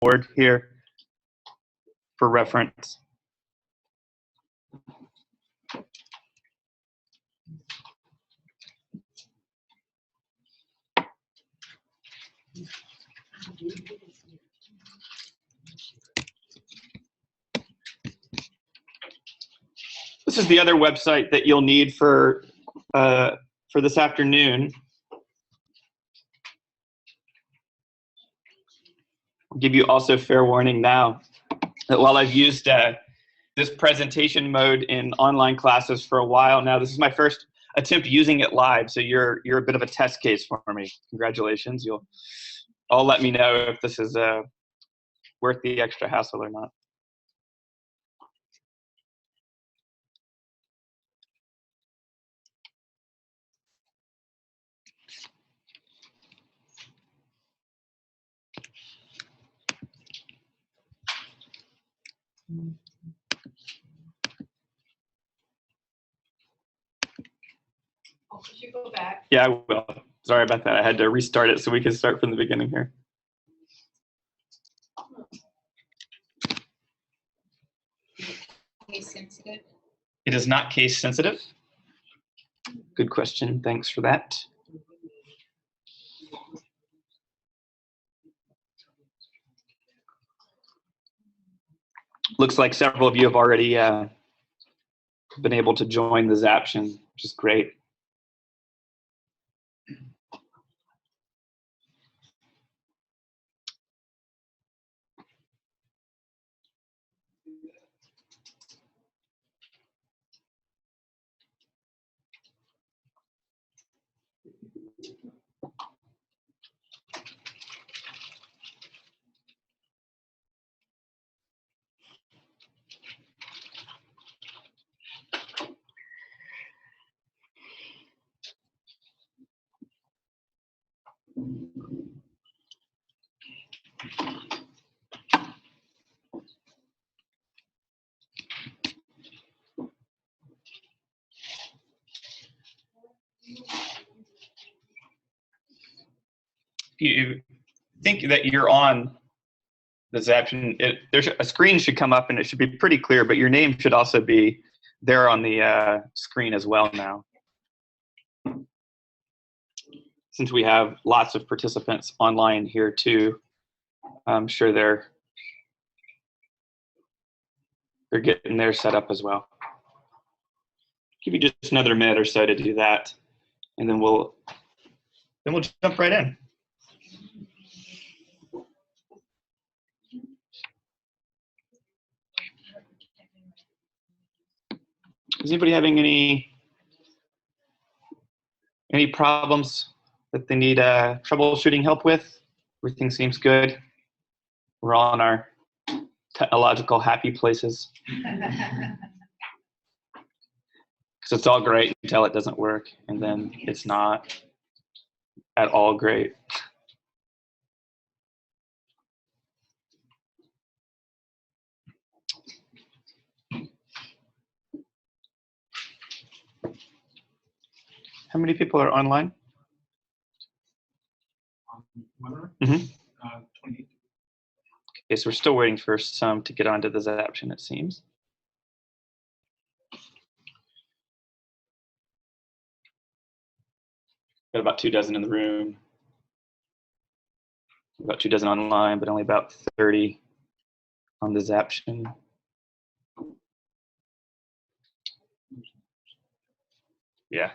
board here for reference. This is the other website that you'll need for this afternoon. I'll give you also fair warning now that while I've used this presentation mode in online classes for a while now, this is my first attempt using it live, so you're a bit of a test case for me. Congratulations. You'll all let me know if this is worth the extra hassle or not. Could you go back? Yeah, I will. Sorry about that. I had to restart it so we could start from the beginning here. Case sensitive. It is not case sensitive. Good question. Thanks for that. Looks like several of you have already been able to join the Zaption, which is great. If you think that you're on the Zaption, there's a screen should come up and it should be pretty clear, but your name should also be there on the screen as well now. Since we have lots of participants online here too, I'm sure they're getting their set up as well. Give you just another minute or so to do that, and then we'll jump right in. Is anybody having any problems that they need troubleshooting help with? Everything seems good. We're all in our technological happy places. Because it's all great until it doesn't work, and then it's not at all great. How many people are online? Mm-hmm. 28. Okay, so we're still waiting for some to get onto the Zaption, it seems. Got about 24 in the room. About 24 online, but only about 30 on the Zaption. Yeah,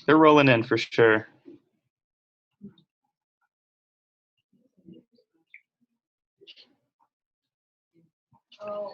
they're rolling in for sure. Oh.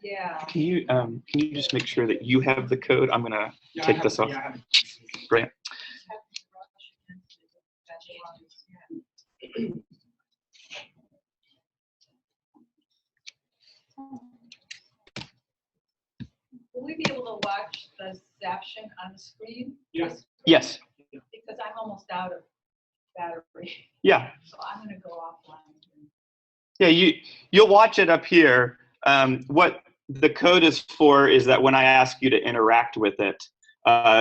Yeah. Can you just make sure that you have the code? I'm gonna take this off. Brilliant. we be able to watch the Zaption on the screen? Yes. Yes. Because I'm almost out of battery, Yeah. so I'm gonna go offline. Yeah, you'll watch it up here. What the code is for is that when I ask you to interact with it,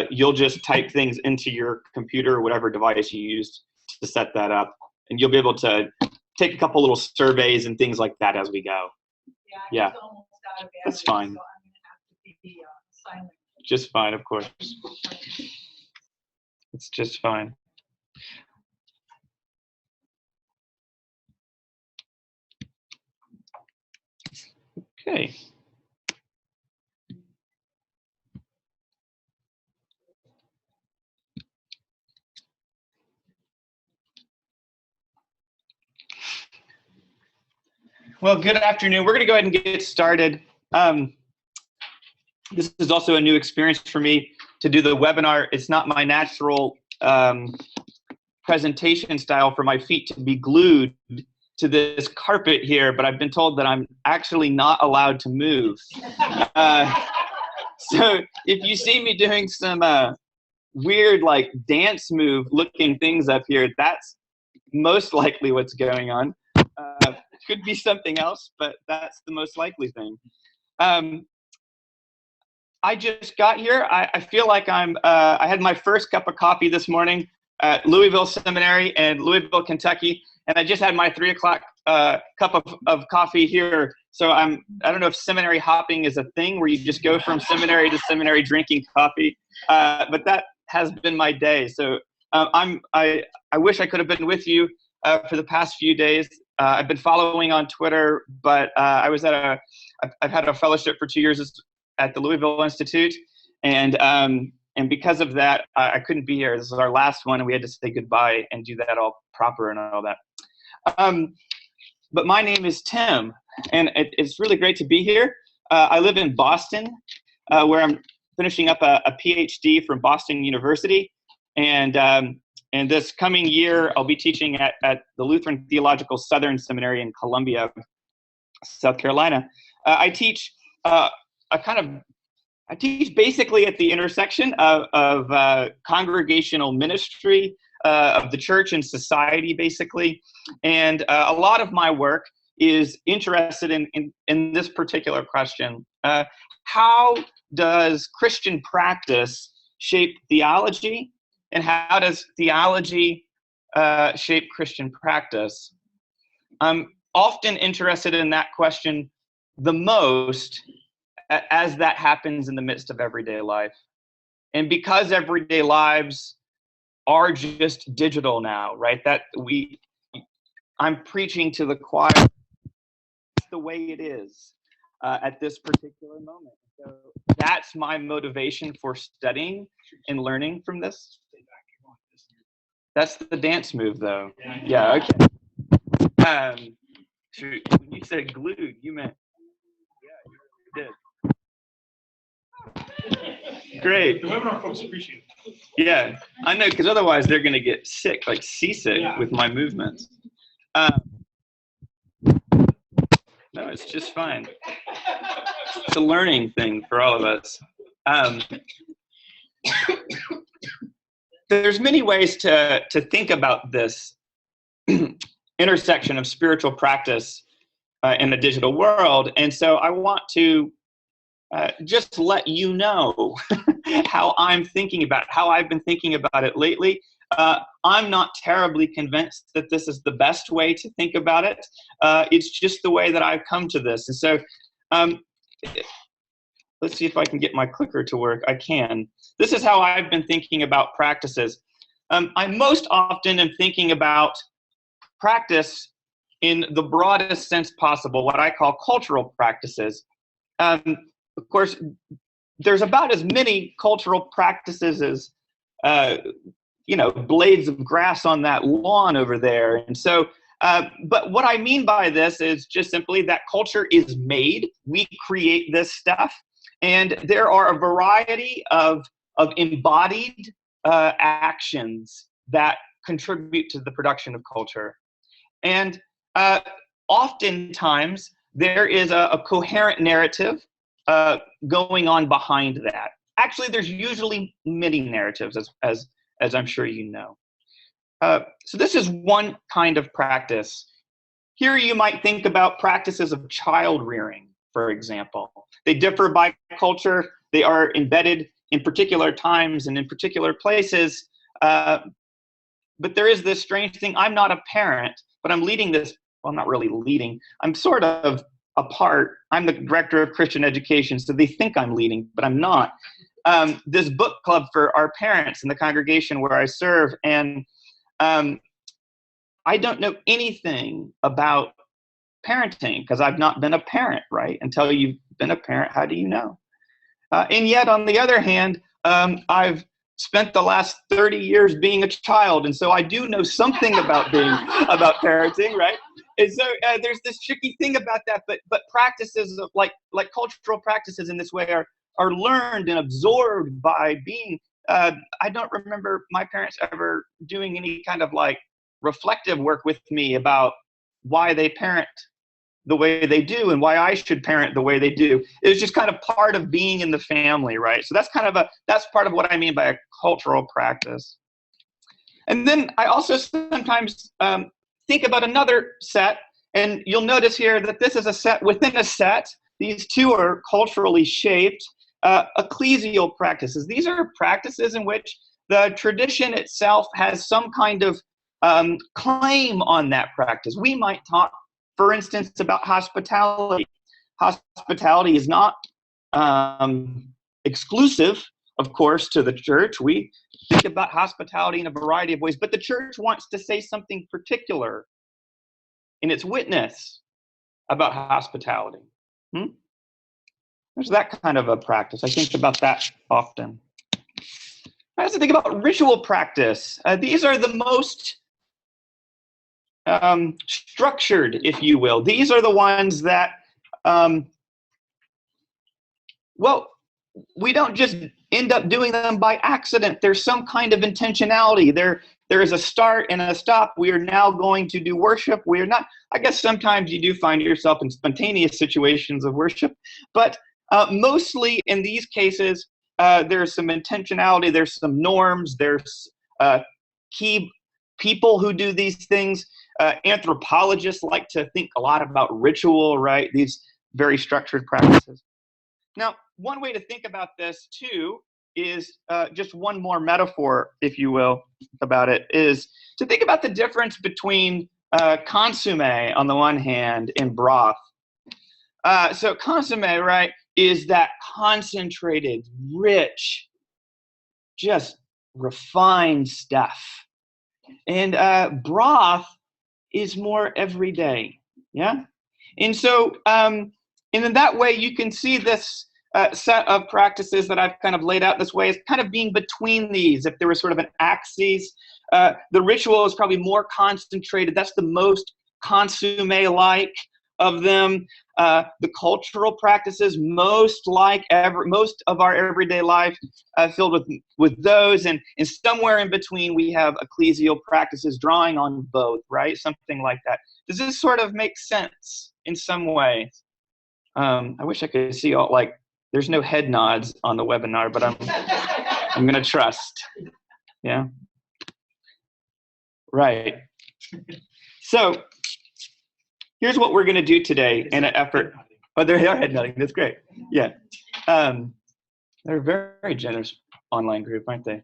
you'll just type things into your computer or whatever device you used to set that up, and you'll be able to take a couple little surveys and things like that as we go. Yeah, I'm Yeah. just almost out of battery. That's fine. So I'm gonna have to be silent. Just fine, of course. It's just fine. Okay. Well, good afternoon. We're going to go ahead and get started. This is also a new experience for me to do the webinar. It's not my natural presentation style for my feet to be glued to this carpet here, but I've been told that I'm actually not allowed to move. So if you see me doing some weird like dance move looking things up here, that's most likely what's going on. Could be something else, but that's the most likely thing. I just got here. I feel like I had my first cup of coffee this morning at Louisville Seminary in Louisville, Kentucky, and I just had my 3 o'clock cup of coffee here. So I don't know if seminary hopping is a thing where you just go from seminary to seminary drinking coffee, but that has been my day. So I wish I could have been with you for the past few days. I've been following on Twitter, but I've had a fellowship for 2 years at the Louisville Institute, and because of that, I couldn't be here. This is our last one, and we had to say goodbye and do that all proper and all that. But my name is Tim, and it's really great to be here. I live in Boston, where I'm finishing up a PhD from Boston University, and this coming year, I'll be teaching at the Lutheran Theological Southern Seminary in Columbia, South Carolina. I teach basically at the intersection of congregational ministry, of the church and society, basically. And a lot of my work is interested in this particular question. How does Christian practice shape theology? And how does theology shape Christian practice? I'm often interested in that question the most as that happens in the midst of everyday life. And because everyday lives are just digital now, right? I'm preaching to the choir. It's the way it is at this particular moment. So that's my motivation for studying and learning from this. That's the dance move, though. Yeah, okay. When you said glued, you meant, yeah, you did. Great. The webinar folks appreciate it. Yeah, I know, because otherwise they're going to get sick, like seasick with my movements. No, it's just fine. It's a learning thing for all of us. There's many ways to think about this intersection of spiritual practice in the digital world. And so I want to just let you know how I'm thinking about it, how I've been thinking about it lately. I'm not terribly convinced that this is the best way to think about it. It's just the way that I've come to this. And so let's see if I can get my clicker to work. I can. This is how I've been thinking about practices. I most often am thinking about practice in the broadest sense possible, what I call cultural practices. Of course, there's about as many cultural practices as, blades of grass on that lawn over there. And so, but what I mean by this is just simply that culture is made. We create this stuff. And there are a variety of embodied actions that contribute to the production of culture. And oftentimes, there is a coherent narrative going on behind that. Actually, there's usually many narratives, as I'm sure you know. So this is one kind of practice. Here you might think about practices of child rearing, for example. They differ by culture. They are embedded in particular times and in particular places. But there is this strange thing. I'm not a parent, but I'm leading this. Well, I'm not really leading. I'm sort of a part. I'm the director of Christian education, so they think I'm leading, but I'm not. This book club for our parents in the congregation where I serve, and I don't know anything about parenting because I've not been a parent, right? Until you've been a parent, how do you know? And yet, on the other hand, I've spent the last 30 years being a child, and so I do know something about parenting, right? And so there's this tricky thing about that, but practices of like cultural practices in this way are learned and absorbed by being. I don't remember my parents ever doing any kind of like reflective work with me about why they parent the way they do and why I should parent the way they do. It was just kind of part of being in the family, right? So that's part of what I mean by a cultural practice. And then I also sometimes think about another set, and you'll notice here that this is a set within a set. These two are culturally shaped. Ecclesial practices. These are practices in which the tradition itself has some kind of claim on that practice. We might talk, for instance, about hospitality. Hospitality is not exclusive, of course, to the church. We think about hospitality in a variety of ways, but the church wants to say something particular in its witness about hospitality. There's that kind of a practice. I think about that often. I also think about ritual practice. These are the most structured, if you will. These are the ones that, we don't just end up doing them by accident. There's some kind of intentionality. There is a start and a stop. We are now going to do worship. We are not, I guess sometimes you do find yourself in spontaneous situations of worship, but mostly in these cases, there's some intentionality, there's some norms, there's key people who do these things. Anthropologists like to think a lot about ritual, right? These very structured practices. Now, one way to think about this too is just one more metaphor, if you will, about it, is to think about the difference between consomme on the one hand and broth. So consomme, right, is that concentrated, rich, just refined stuff. And broth is more everyday, yeah? And so, and in that way, you can see this set of practices that I've kind of laid out this way as kind of being between these. If there was sort of an axis, the ritual is probably more concentrated. That's the most consomme-like of them. The cultural practices, most of our everyday life filled with those, and somewhere in between we have ecclesial practices drawing on both, right? Something like that. Does this sort of make sense in some way? I wish I could see all, like, there's no head nods on the webinar, but I'm gonna trust. Yeah. Right. So here's what we're going to do today in an effort. Oh, they are head nodding. That's great. Yeah. They're a very, very generous online group, aren't they?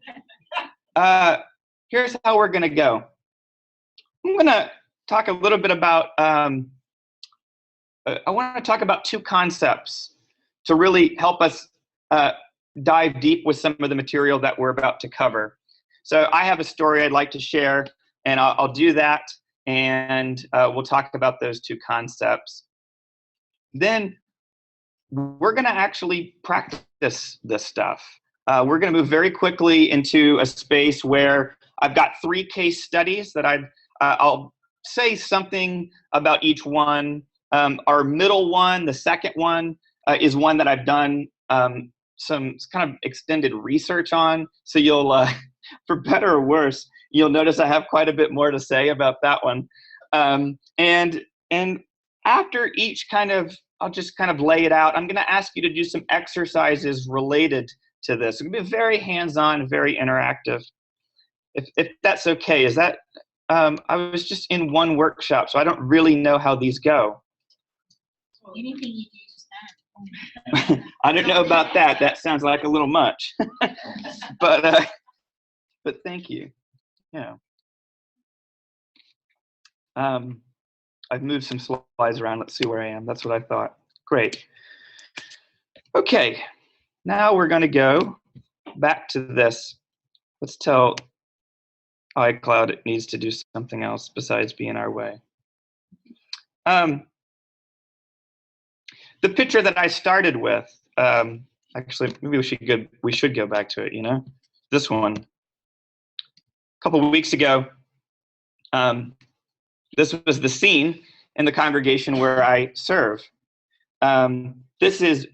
Here's how we're going to go. I'm going to talk a little bit about, I want to talk about two concepts to really help us dive deep with some of the material that we're about to cover. So I have a story I'd like to share, and I'll do that. And we'll talk about those two concepts. Then we're going to actually practice this stuff. We're going to move very quickly into a space where I've got 3 case studies that I'll say something about each one. Our middle one, the second one, is one that I've done some kind of extended research on. So you'll, for better or worse, you'll notice I have quite a bit more to say about that one. And after each I'll just kind of lay it out. I'm going to ask you to do some exercises related to this. It's going to be very hands-on, very interactive. If that's okay, is that, I was just in one workshop, so I don't really know how these go. Anything you do, I don't know about that. That sounds like a little much. but thank you. Yeah. I've moved some slides around. Let's see where I am. That's what I thought. Great. Okay. Now we're going to go back to this. Let's tell iCloud it needs to do something else besides be in our way. The picture that I started with, actually, maybe we should go back to it, you know? This one. A couple of weeks ago, this was the scene in the congregation where I serve. This is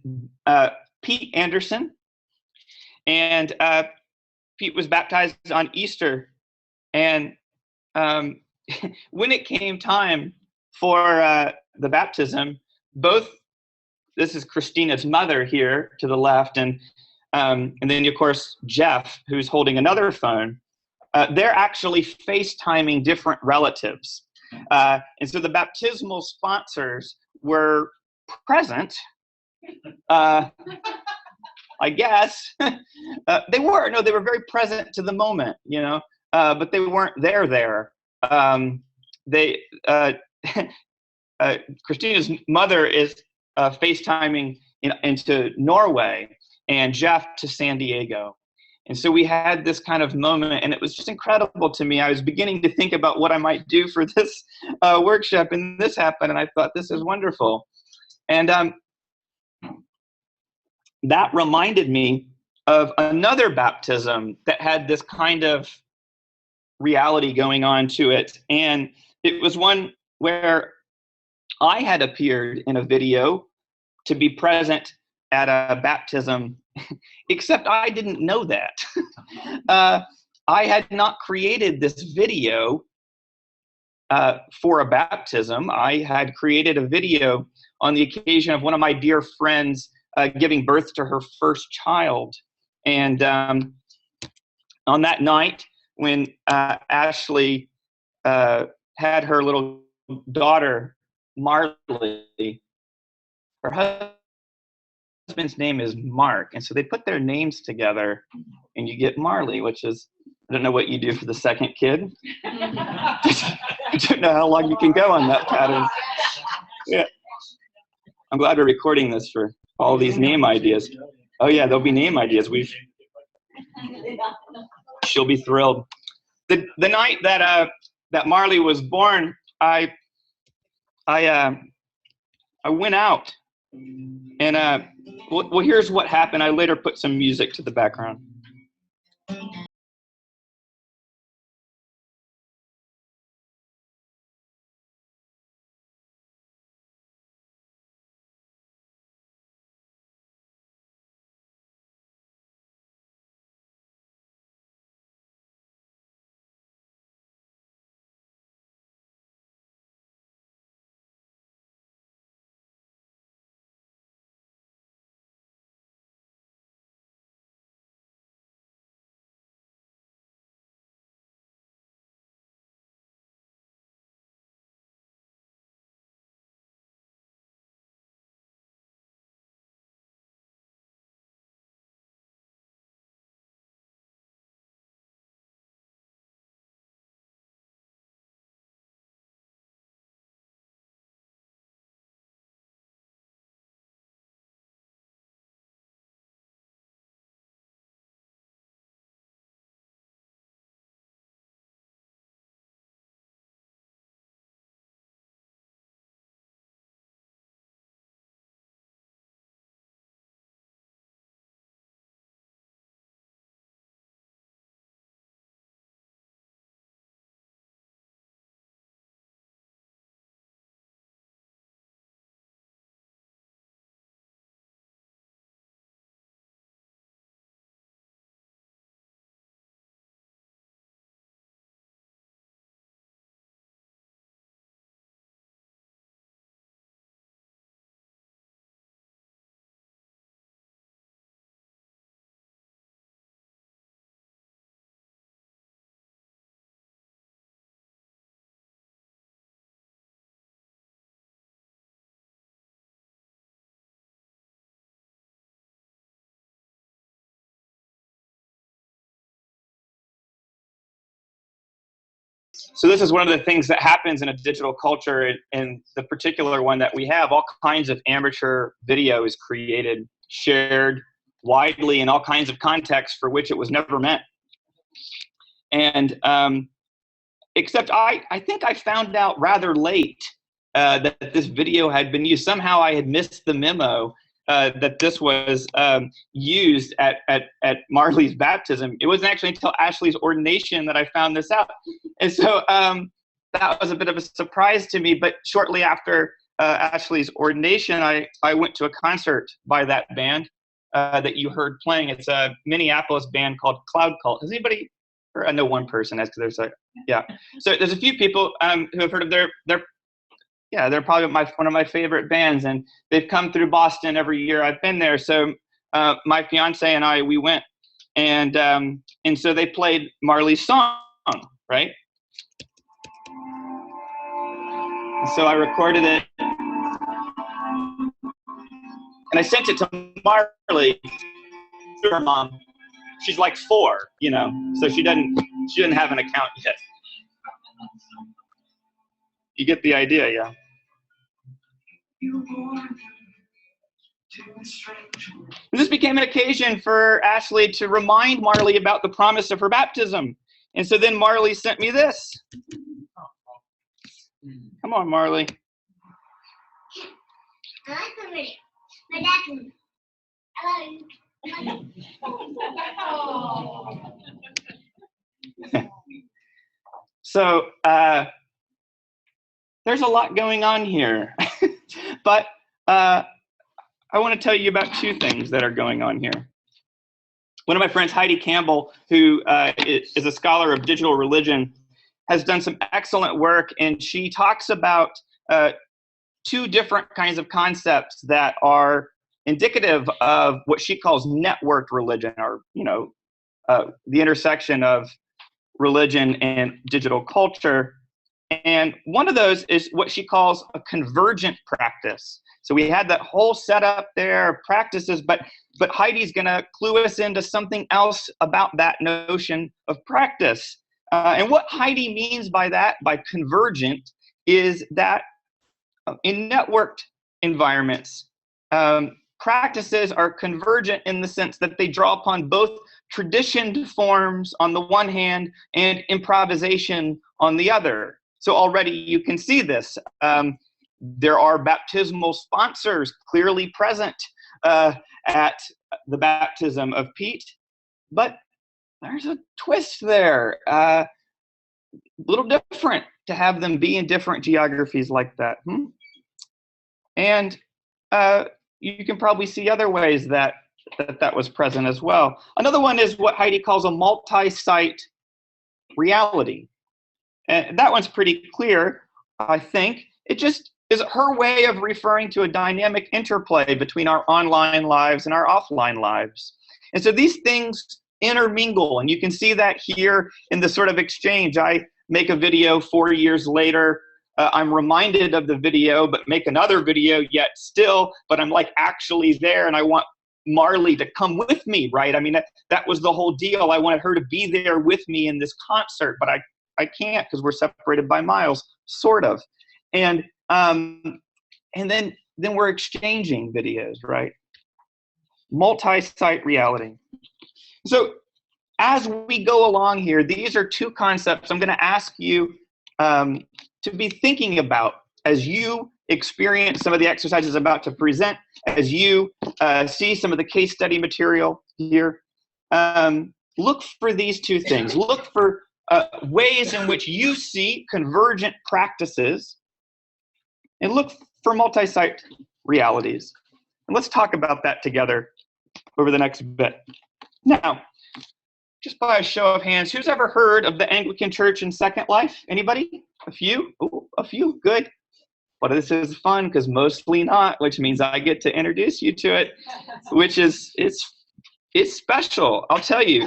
Pete Anderson, and Pete was baptized on Easter. And when it came time for the baptism, this is Christina's mother here to the left, and then of course Jeff, who's holding another phone. They're actually FaceTiming different relatives, and so the baptismal sponsors were present. I guess they were very present to the moment, you know, but they weren't there. Christina's mother is FaceTiming into Norway, and Jeff to San Diego. And so we had this kind of moment, and it was just incredible to me. I was beginning to think about what I might do for this workshop, and this happened, and I thought, this is wonderful. And that reminded me of another baptism that had this kind of reality going on to it. And it was one where I had appeared in a video to be present at a baptism, except I didn't know that. I had not created this video for a baptism. I had created a video on the occasion of one of my dear friends giving birth to her first child. And on that night, when Ashley had her little daughter, Marley, her husband's name is Mark, and so they put their names together, and you get Marley, which is, I don't know what you do for the second kid. I don't know how long you can go on that pattern. Yeah. I'm glad we're recording this for all these name ideas. Oh yeah, there'll be name ideas. She'll be thrilled. The night that that Marley was born, I went out, and well, here's what happened. I later put some music to the background. So this is one of the things that happens in a digital culture, and the particular one that we have, all kinds of amateur video is created, shared widely in all kinds of contexts for which it was never meant. And except I think I found out rather late that this video had been used. Somehow I had missed the memo that this was used at Marley's baptism. It wasn't actually until Ashley's ordination that I found this out. And so that was a bit of a surprise to me. But shortly after Ashley's ordination, I went to a concert by that band that you heard playing. It's a Minneapolis band called Cloud Cult. Has anybody heard? I know one person has, because there's yeah. So there's a few people who have heard of they're probably one of my favorite bands, and they've come through Boston every year I've been there. So my fiance and I, we went, and so they played Marley's song, right? And so I recorded it, and I sent it to Marley, her mom. She's like 4, so she didn't have an account yet. You get the idea, yeah. This became an occasion for Ashley to remind Marley about the promise of her baptism. And so then Marley sent me this. Come on, Marley. I like the video. My dad. So there's a lot going on here, but I want to tell you about 2 things that are going on here. One of my friends, Heidi Campbell, who is a scholar of digital religion, has done some excellent work, and she talks about 2 different kinds of concepts that are indicative of what she calls networked religion, or the intersection of religion and digital culture. And one of those is what she calls a convergent practice. So we had that whole setup there of practices, but Heidi's going to clue us into something else about that notion of practice. And what Heidi means by that, by convergent, is that in networked environments, practices are convergent in the sense that they draw upon both traditioned forms on the one hand and improvisation on the other. So already you can see this. There are baptismal sponsors clearly present at the baptism of Pete, but there's a twist there. A little different to have them be in different geographies like that. And you can probably see other ways that was present as well. Another one is what Heidi calls a multi-site reality. And that one's pretty clear, I think. It just is her way of referring to a dynamic interplay between our online lives and our offline lives. And so these things intermingle, and you can see that here in the sort of exchange. I make a video 4 years later. I'm reminded of the video, but make another video yet still, but I'm like actually there, and I want Marley to come with me, right? I mean, that was the whole deal. I wanted her to be there with me in this concert, but I can't because we're separated by miles, sort of. And then we're exchanging videos, right? Multi-site reality. So as we go along here, these are 2 concepts I'm going to ask you to be thinking about as you experience some of the exercises about to present, as you see some of the case study material here. Look for these 2 things. Look for ways in which you see convergent practices, and look for multi-site realities. And let's talk about that together over the next bit. Now, just by a show of hands, who's ever heard of the Anglican Church in Second Life? Anybody? A few? Ooh, a few, good. Well, this is fun because mostly not, which means I get to introduce you to it, which is, it's special, I'll tell you.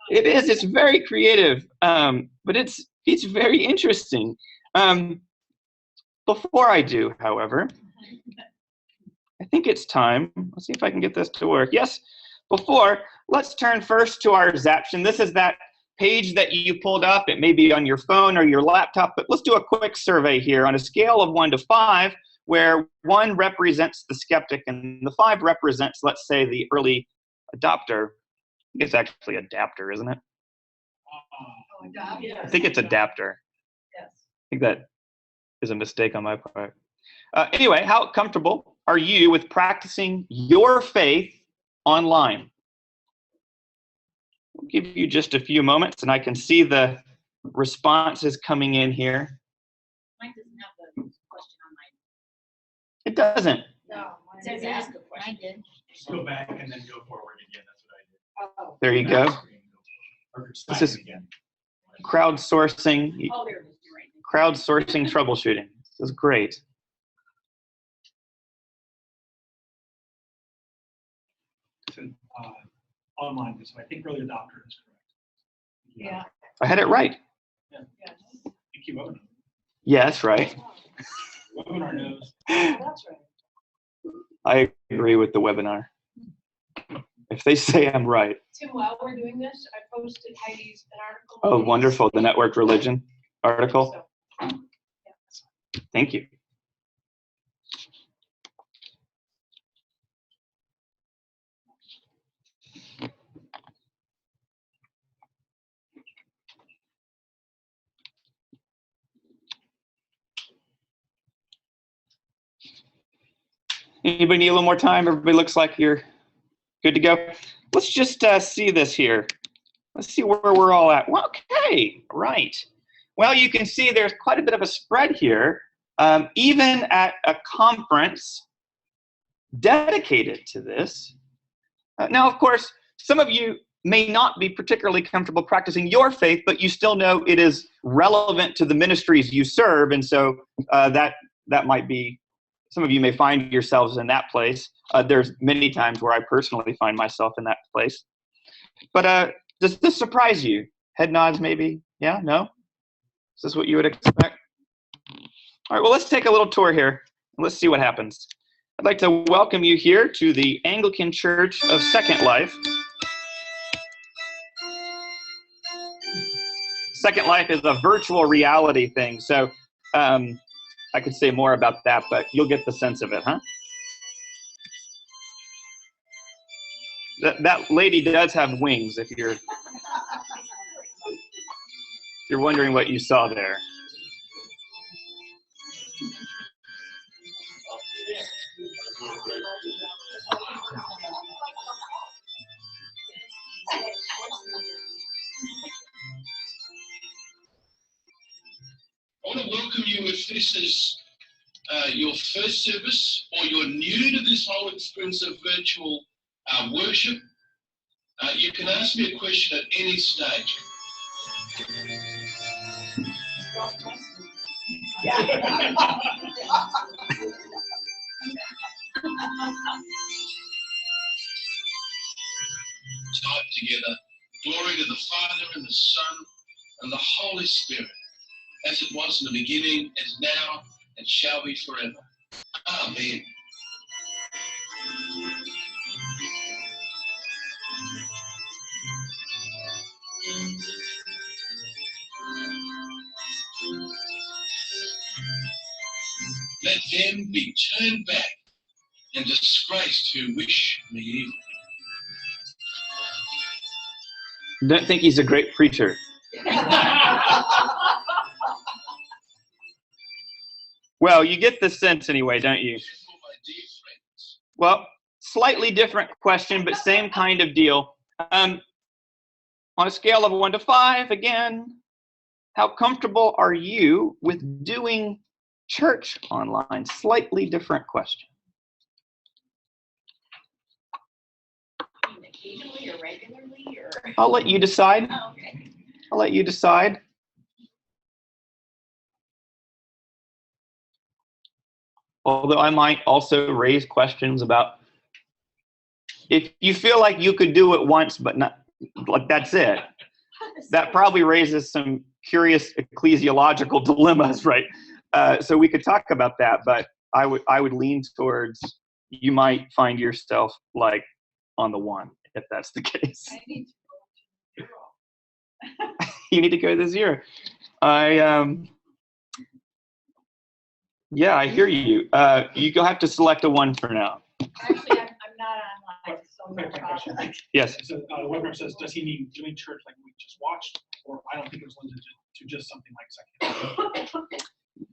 It is, it's very creative, but it's very interesting. Before I do, however, I think it's time. Let's see if I can get this to work. Yes, before, let's turn first to our Zaption. This is that page that you pulled up. It may be on your phone or your laptop, but let's do a quick survey here on a scale of 1 to 5, where 1 represents the skeptic and the 5 represents, let's say, the early adopter. It's actually adapter, isn't it? Oh, adopt, yes. I think it's adapter. Yes. I think that is a mistake on my part. Anyway, how comfortable are you with practicing your faith online? I'll give you just a few moments, and I can see the responses coming in here. Mine doesn't have the question on mine. It doesn't. No. It says ask a question. I did. Just go back and then go forward again. That's what I did. Oh, There you go. Or This is- sign again. Crowdsourcing, Oh, there it is. You're right. crowdsourcing troubleshooting. This is great. Online, so I think early adopter is correct. yeah. I had it right. Yes. Thank you, webinar. Yes, right. Webinar knows. Oh, that's right. I agree with the webinar. If they say I'm right. Tim, while we're doing this, I posted Heidi's an article. Oh, wonderful. The networked religion article. So, Thank you. Anybody need a little more time? Everybody looks like you're good to go. Let's just see this here. Let's see where we're all at. Well, okay, right. Well, you can see there's quite a bit of a spread here, even at a conference dedicated to this. Now, of course, some of you may not be particularly comfortable practicing your faith, but you still know it is relevant to the ministries you serve, and so that might be, some of you may find yourselves in that place. There's many times where I personally find myself in that place. But does this surprise you? Head nods maybe? Yeah? No? Is this what you would expect? All right, well, let's take a little tour here. Let's see what happens. I'd like to welcome you here to the Anglican Church of Second Life. Second Life is a virtual reality thing, so I could say more about that, but you'll get the sense of it, huh? That lady does have wings, if you're wondering what you saw there. I want to welcome you if this is your first service or you're new to this whole experience of virtual worship. You can ask me a question at any stage. Type together, glory to the Father and the Son and the Holy Spirit, as it was in the beginning, as now, and shall be forever. Amen. Let them be turned back and disgraced who wish me evil. Don't think he's a great preacher. Well, you get the sense anyway, don't you? For my dear friends, Well, slightly different question, but same kind of deal. On a scale of 1 to 5, again, how comfortable are you with doing church online? Slightly different question. Occasionally or regularly or? I'll let you decide. Oh, okay. I'll let you decide. Although I might also raise questions about if you feel like you could do it once, but not, like that's it. That probably raises some curious ecclesiological dilemmas, right? So we could talk about that, but I would lean towards you might find yourself like on the 1, if that's the case. I need to go to You need to go to 0. Yeah, I hear you. You'll have to select a 1 for now. Actually, I'm not online, so no Quick question. problem. Yes. So, the web rep says, does he mean doing church like we just watched? Or I don't think it was limited to just something like Second.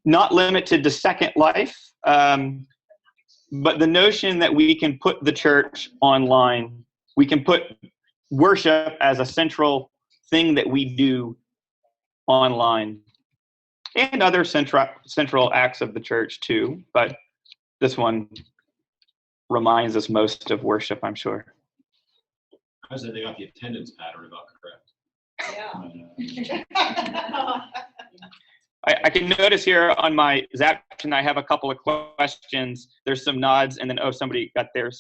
Not limited to Second Life, but the notion that we can put the church online, we can put worship as a central thing that we do online, and other central acts of the church too, but this one reminds us most of worship, I'm sure. I said they got the attendance pattern about correct. I can notice here on my Zaption, I have a couple of questions. There's some nods, and then, oh, somebody got their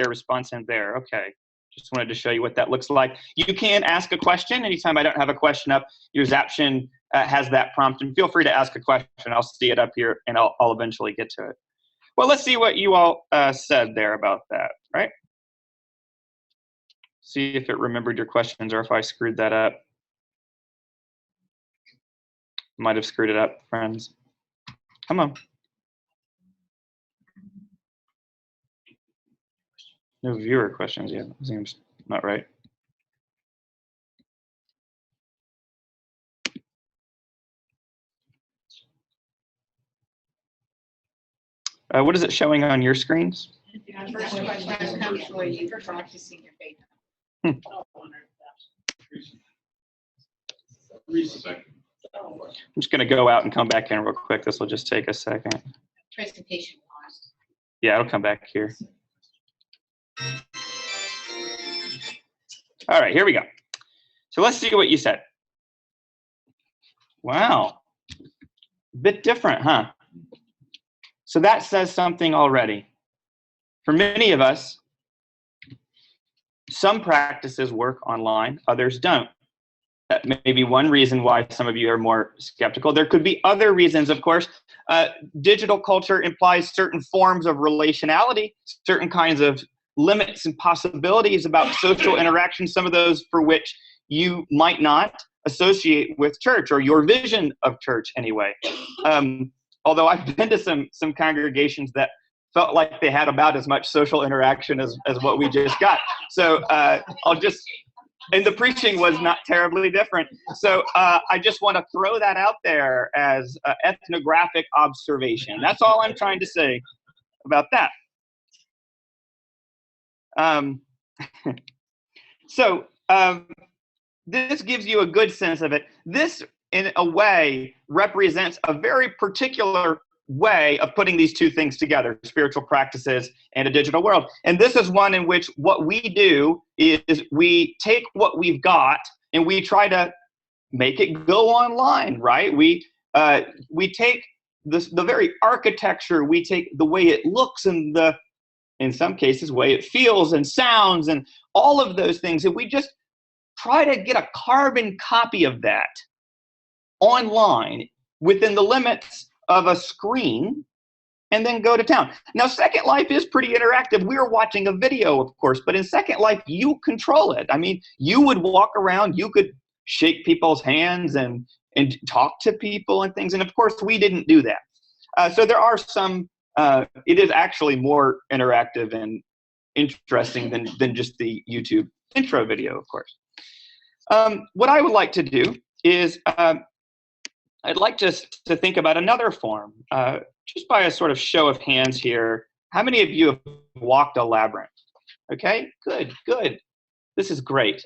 response in there. Okay. Just wanted to show you what that looks like. You can ask a question. Anytime I don't have a question up, your Zaption has that prompt, and feel free to ask a question. I'll see it up here, and I'll eventually get to it. Well, let's see what you all said there about that, right? See if it remembered your questions or if I screwed that up. Might have screwed it up, friends. Come on. No viewer questions yet. Seems not right. What is it showing on your screens? First question comes for you for practicing your faith. I'm just going to go out and come back in real quick. This will just take a second. Presentation pause. Yeah, it'll come back here. All right, here we go. So let's see what you said. Wow. A bit different, huh? So that says something already. For many of us, some practices work online, others don't. That may be one reason why some of you are more skeptical. There could be other reasons, of course. Digital culture implies certain forms of relationality, certain kinds of limits and possibilities about social interaction, some of those for which you might not associate with church, or your vision of church anyway. Although I've been to some congregations that felt like they had about as much social interaction as what we just got. So and the preaching was not terribly different. So I just want to throw that out there as ethnographic observation. That's all I'm trying to say about that. This gives you a good sense of it. This, in a way, represents a very particular way of putting these two things together, spiritual practices and a digital world. And this is one in which what we do is we take what we've got and we try to make it go online, right? We take the very architecture, we take the way it looks and in some cases, way it feels and sounds and all of those things, and we just try to get a carbon copy of that online within the limits of a screen and then go to town. Now, Second Life is pretty interactive. We're watching a video, of course, but in Second Life, you control it. I mean, you would walk around, you could shake people's hands and talk to people and things. And of course, we didn't do that. So there are some, it is actually more interactive and interesting than just the YouTube intro video, of course. What I would like to do is I'd like to think about another form, just by a sort of show of hands here. How many of you have walked a labyrinth? Okay, good. This is great.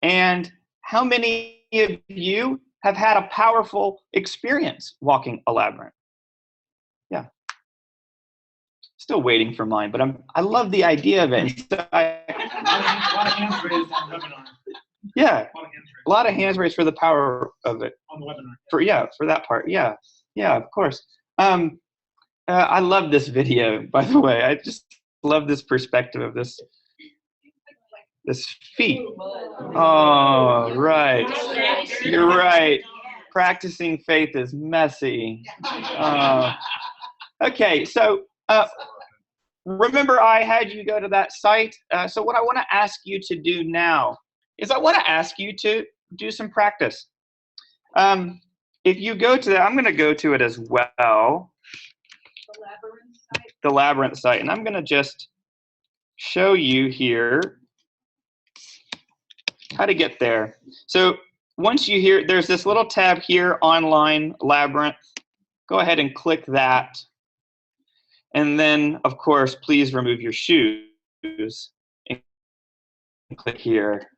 And how many of you have had a powerful experience walking a labyrinth? Yeah. Still waiting for mine, but I love the idea of it. So A lot of hands raised on the webinar. yeah, a lot of hands raised for the power of it. On the webinar. For that part. Yeah, of course. I love this video, by the way. I just love this perspective of this feat. Oh, right. You're right. Practicing faith is messy. Okay, so remember I had you go to that site. So what I want to ask you to do now is I want to ask you to do some practice. If you go to that, I'm going to go to it as well, The labyrinth site. the Labyrinth site, and I'm going to just show you here how to get there. So once you hear, there's this little tab here, Online Labyrinth. Go ahead and click that. And then, of course, please remove your shoes and click here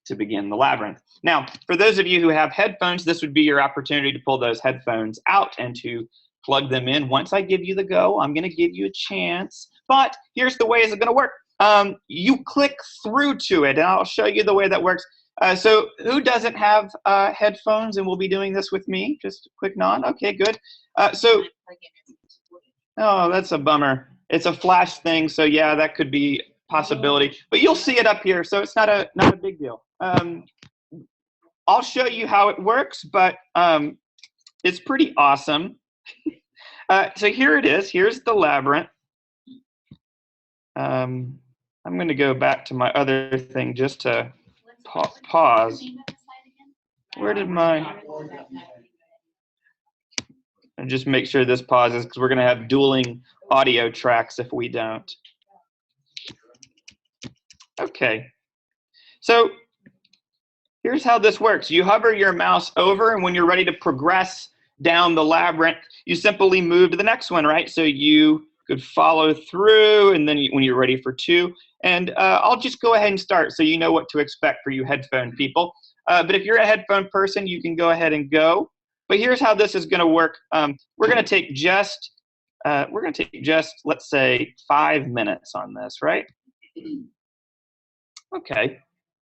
to begin the labyrinth. Now, for those of you who have headphones, this would be your opportunity to pull those headphones out and to plug them in. Once I give you the go, I'm going to give you a chance. But here's the way it's going to work. You click through to it, and I'll show you the way that works. So who doesn't have headphones and will be doing this with me? Just a quick nod. Okay, good. Oh, that's a bummer. It's a flash thing, so yeah, that could be a possibility. But you'll see it up here, so it's not a big deal. I'll show you how it works, but it's pretty awesome. So here it is. Here's the labyrinth. I'm going to go back to my other thing just to pause. Where did my... And just make sure this pauses because we're going to have dueling audio tracks if we don't. Okay. So here's how this works. You hover your mouse over, and when you're ready to progress down the labyrinth, you simply move to the next one, right? So you could follow through, and then when you're ready for 2. And I'll just go ahead and start so you know what to expect for you headphone people. But if you're a headphone person, you can go ahead and go. But here's how this is going to work. We're going to take just, let's say, 5 minutes on this, right? Okay,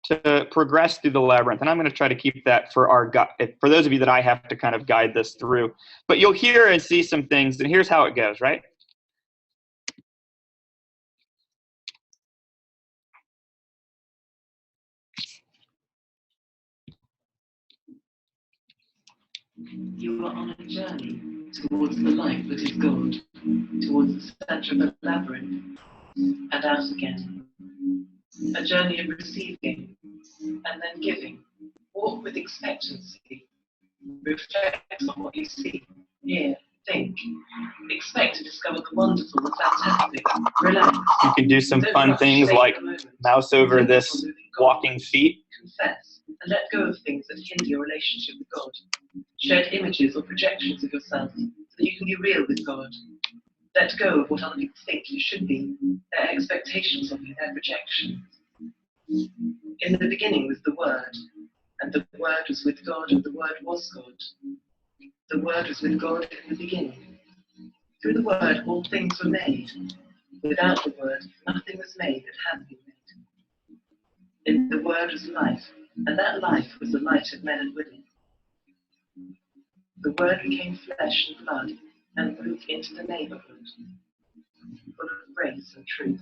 to progress through the labyrinth. And I'm going to try to keep that for for those of you that I have to kind of guide this through. But you'll hear and see some things, and here's how it goes, right? You are on a journey towards the light that is God, towards the center of the labyrinth, and out again. A journey of receiving and then giving. Walk with expectancy. Reflect on what you see, hear, think. Expect to discover the wonderful, the fantastic. Relax. You can do some fun things like mouse over this walking feet. Confess and let go of things that hinder your relationship with God. Shared images or projections of yourself so that you can be real with God. Let go of what other people think you should be, their expectations of you, their projections. In the beginning was the Word, and the Word was with God, and the Word was God. The Word was with God in the beginning. Through the Word all things were made. Without the Word nothing was made that has been made. In the Word was life, and that life was the light of men and women. The Word became flesh and blood and moved into the neighborhood, full of grace and truth.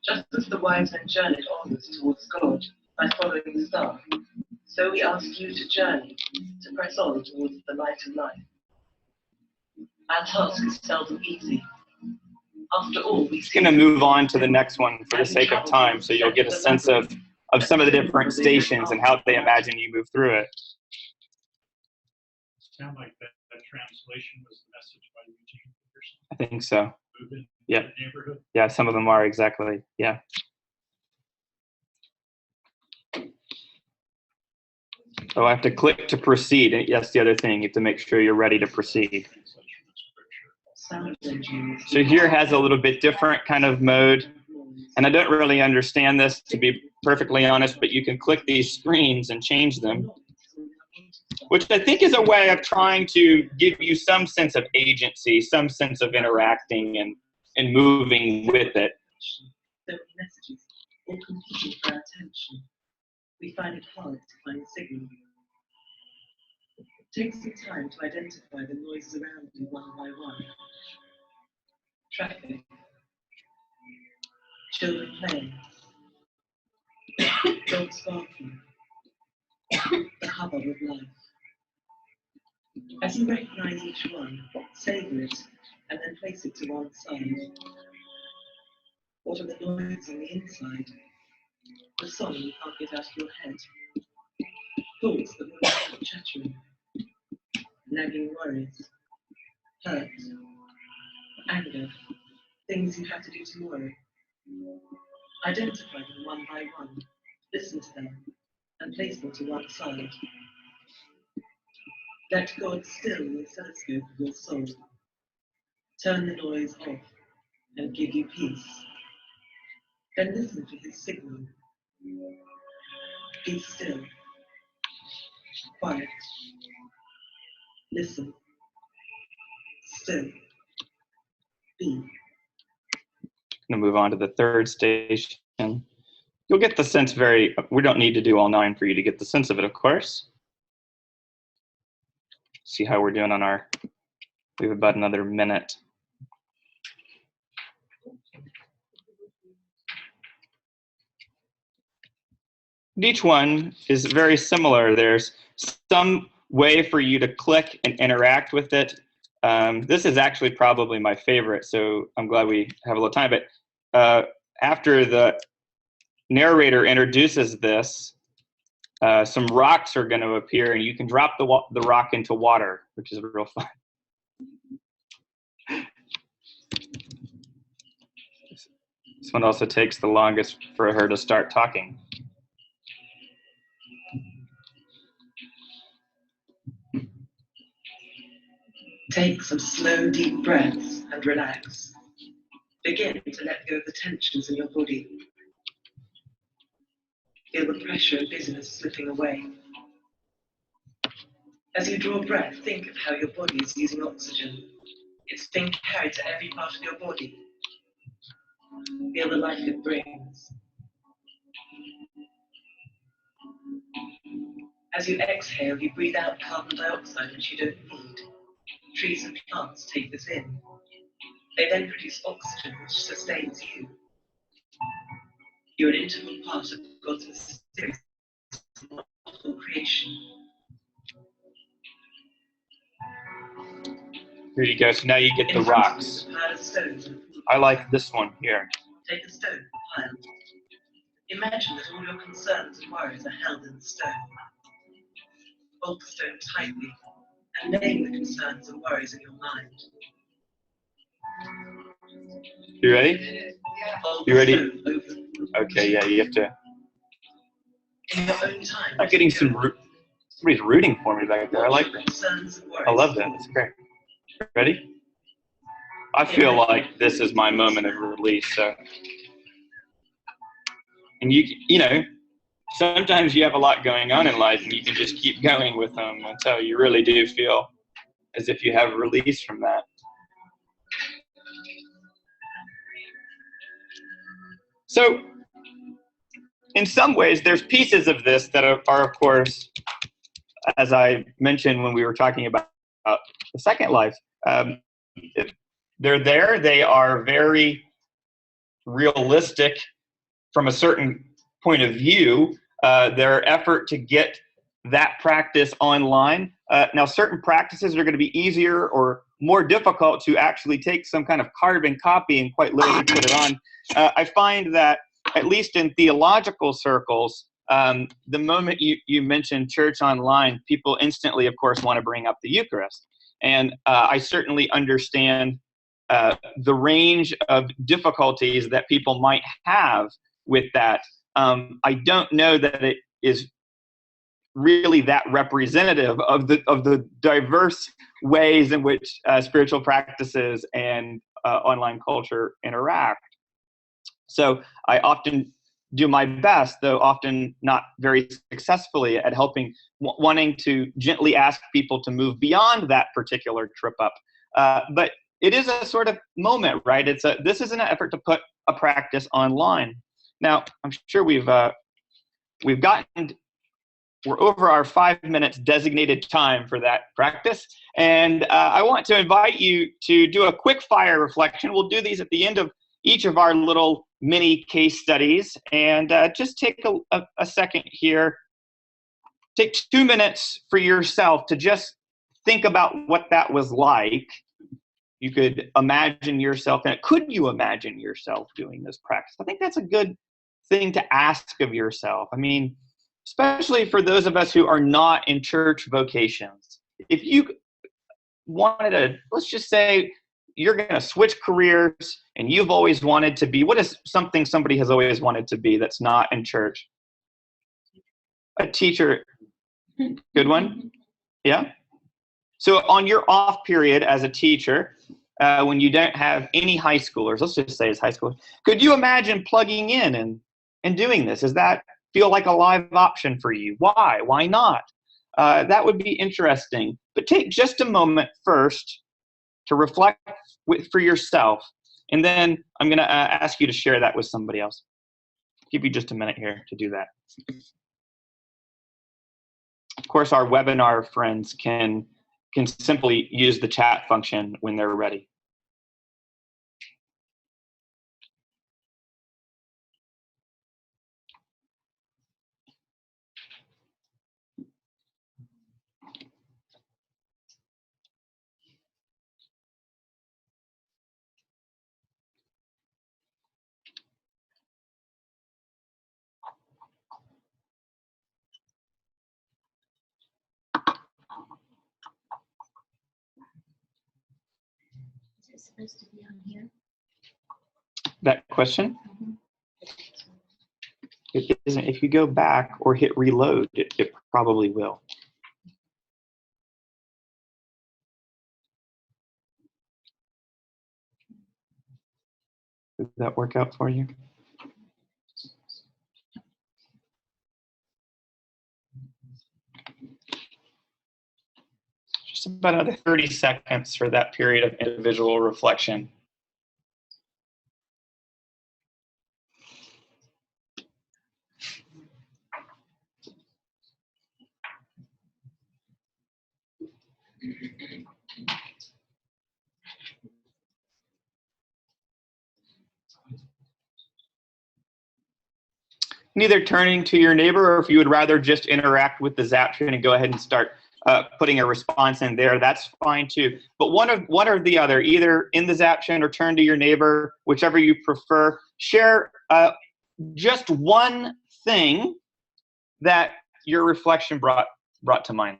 Just as the wise men journeyed onwards towards God by following the star, so we ask you to journey, to press on towards the light of life. Our task is seldom easy. After all, we're going to move on to the next one for the sake of time, so you'll get a sense of some of the different stations and how they imagine you move through it. Sound like that translation was the message by Eugene Peterson. I think so. Moving Yeah. to the neighborhood. Yeah, some of them are exactly. Yeah. Oh, I have to click to proceed. That's the other thing. You have to make sure you're ready to proceed. So here has a little bit different kind of mode. And I don't really understand this, to be perfectly honest, but you can click these screens and change them, which I think is a way of trying to give you some sense of agency, some sense of interacting and moving with it. So many messages, all competing for our attention. We find it hard to find a signal. Take some time to identify the noises around you one by one. Traffic, children playing, dogs barking, the hubbub of life. As you recognize each one, savor it and then place it to one side. What are the noises on the inside? The song you can't get out of your head. Thoughts that won't stop chattering, nagging worries, hurt, anger, things you have to do tomorrow. Identify them one by one, listen to them, and place them to one side. Let God still the telescope of your soul. Turn the noise off and give you peace. Then listen for his signal. Be still. Quiet. Listen. Still. Be. Going to move on to the third station. You'll get the sense we don't need to do all 9 for you to get the sense of it, of course. See how we're doing on we have about another minute. Each one is very similar. There's some way for you to click and interact with it. This is actually probably my favorite, so I'm glad we have a little time. But after the narrator introduces this, some rocks are going to appear, and you can drop the rock into water, which is real fun. This one also takes the longest for her to start talking. Take some slow, deep breaths and relax. Begin to let go of the tensions in your body. Feel the pressure and busyness slipping away. As you draw breath, think of how your body is using oxygen. It's being carried to every part of your body. Feel the life it brings. As you exhale, you breathe out carbon dioxide which you don't need. Trees and plants take this in. They then produce oxygen which sustains you. You're an integral part of God's mysterious creation. Here you go. So now you get the rocks. I like this one here. Take a stone pile. Imagine that all your concerns and worries are held in the stone. Hold the stone tightly and name the concerns and worries in your mind. You ready? You ready? Okay, yeah, you have to. In your own time. I'm getting somebody's rooting for me back there. I like that. I love that. That's great. Ready? I feel like this is my moment of release. So, and you know, sometimes you have a lot going on in life, and you can just keep going with them until you really do feel as if you have release from that. So, in some ways, there's pieces of this that are of course, as I mentioned when we were talking about the second life, they're there. They are very realistic from a certain point of view. Their effort to get that practice online. Now, certain practices are going to be easier or more difficult to actually take some kind of carbon copy and quite literally put it on. I find that, at least in theological circles, the moment you mention church online, people instantly, of course, want to bring up the Eucharist. And I certainly understand the range of difficulties that people might have with that. I don't know that it is really that representative of the diverse ways in which spiritual practices and online culture interact. So I often do my best, though often not very successfully, at helping, wanting to gently ask people to move beyond that particular trip up. But it is a sort of moment, right? This is an effort to put a practice online. Now, I'm sure we're over our 5 minutes designated time for that practice. And I want to invite you to do a quick fire reflection. We'll do these at the end of each of our little mini case studies. And just take a second here. Take 2 minutes for yourself to just think about what that was like. You could imagine yourself, and could you imagine yourself doing this practice? I think that's a good thing to ask of yourself. I mean, especially for those of us who are not in church vocations. If you wanted to, let's just say you're going to switch careers and you've always wanted to be, what is something somebody has always wanted to be that's not in church? A teacher. Good one? Yeah? So on your off period as a teacher, when you don't have any high schoolers, let's just say it's high schoolers, could you imagine plugging in and doing this? Does that feel like a live option for you? Why? Why not? That would be interesting. But take just a moment first to reflect for yourself, and then I'm going to ask you to share that with somebody else. Give you just a minute here to do that. Of course, our webinar friends can simply use the chat function when they're ready. Is it supposed to be on here? That question? It isn't. If you go back or hit reload, it probably will. Did that work out for you? Just about another 30 seconds for that period of individual reflection. And either turning to your neighbor, or if you would rather just interact with the Zaption and go ahead and start putting a response in there, that's fine too. But one or the other, either in the Zaption or turn to your neighbor, whichever you prefer. Share just one thing that your reflection brought to mind.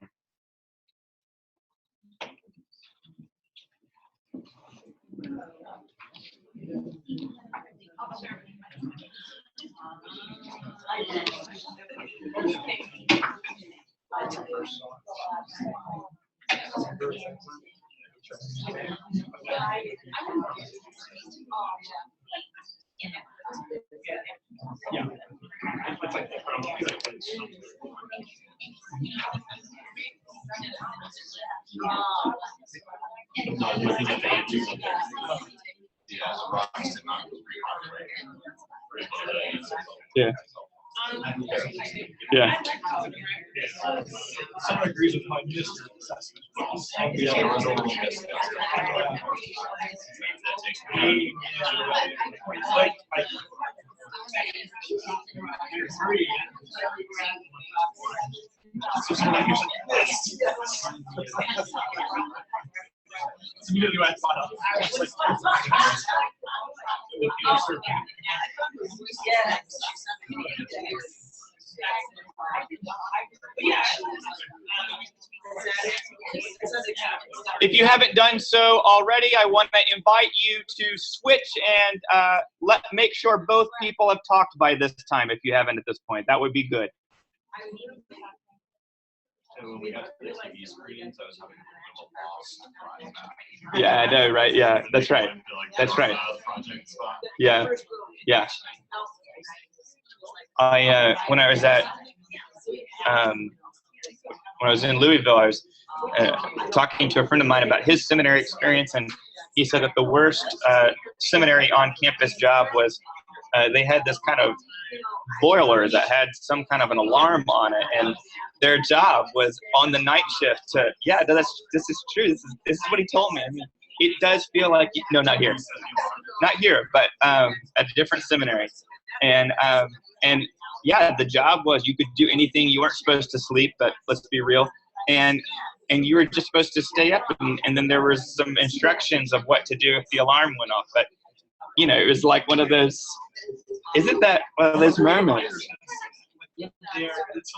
Yeah. It's like, Yeah. Yeah. Someone agrees with my missed assessment. So someone like yes. So immediately I thought of If you haven't done so already, I want to invite you to switch and make sure both people have talked by this time. If you haven't at this point, that would be good. So when we got to the TV screens, I was having a little lost. Yeah, I know, right? Yeah, that's right. That's right. Yeah, yeah. When I was at when I was in Louisville, I was talking to a friend of mine about his seminary experience, and he said that the worst seminary on-campus job was they had this kind of boiler that had some kind of an alarm on it, and their job was on the night shift to, yeah, this is true. This is what he told me. I mean, it does feel like, no, not here, but at a different seminary, and yeah, the job was you could do anything. You weren't supposed to sleep, but let's be real, and you were just supposed to stay up, and then there was some instructions of what to do if the alarm went off. But you know, it was like one of those. Isn't that one of those moments? it's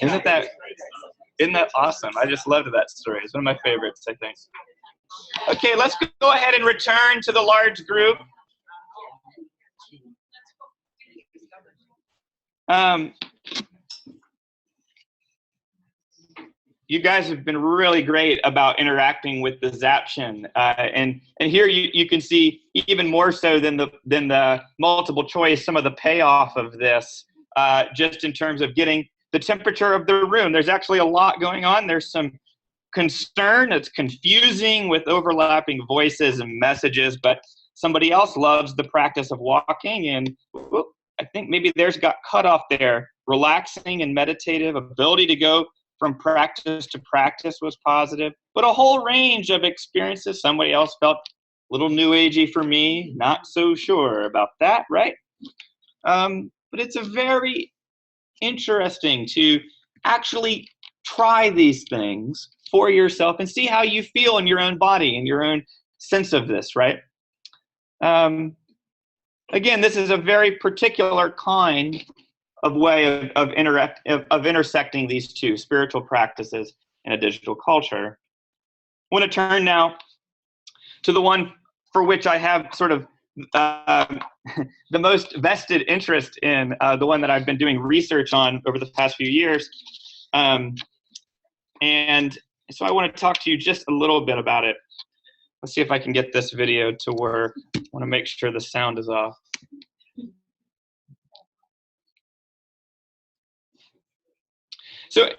Isn't that awesome? I just loved that story. It's one of my favorites, I think. Okay, let's go ahead and return to the large group. You guys have been really great about interacting with the Zaption, and here you can see even more so than the multiple choice some of the payoff of this, just in terms of getting the temperature of the room. There's actually a lot going on. There's some concern. It's confusing with overlapping voices and messages, but somebody else loves the practice of walking, and whoop, I think maybe theirs got cut off there. Relaxing and meditative, ability to go from practice to practice was positive, but a whole range of experiences. Somebody else felt a little new agey for me, not so sure about that, right? But it's a very interesting to actually try these things for yourself and see how you feel in your own body and your own sense of this, right? Again, this is a very particular kind of way of intersecting these two, spiritual practices and a digital culture. I want to turn now to the one for which I have sort of the most vested interest in, the one that I've been doing research on over the past few years. And so I want to talk to you just a little bit about it. Let's see if I can get this video to work. I want to make sure the sound is off. So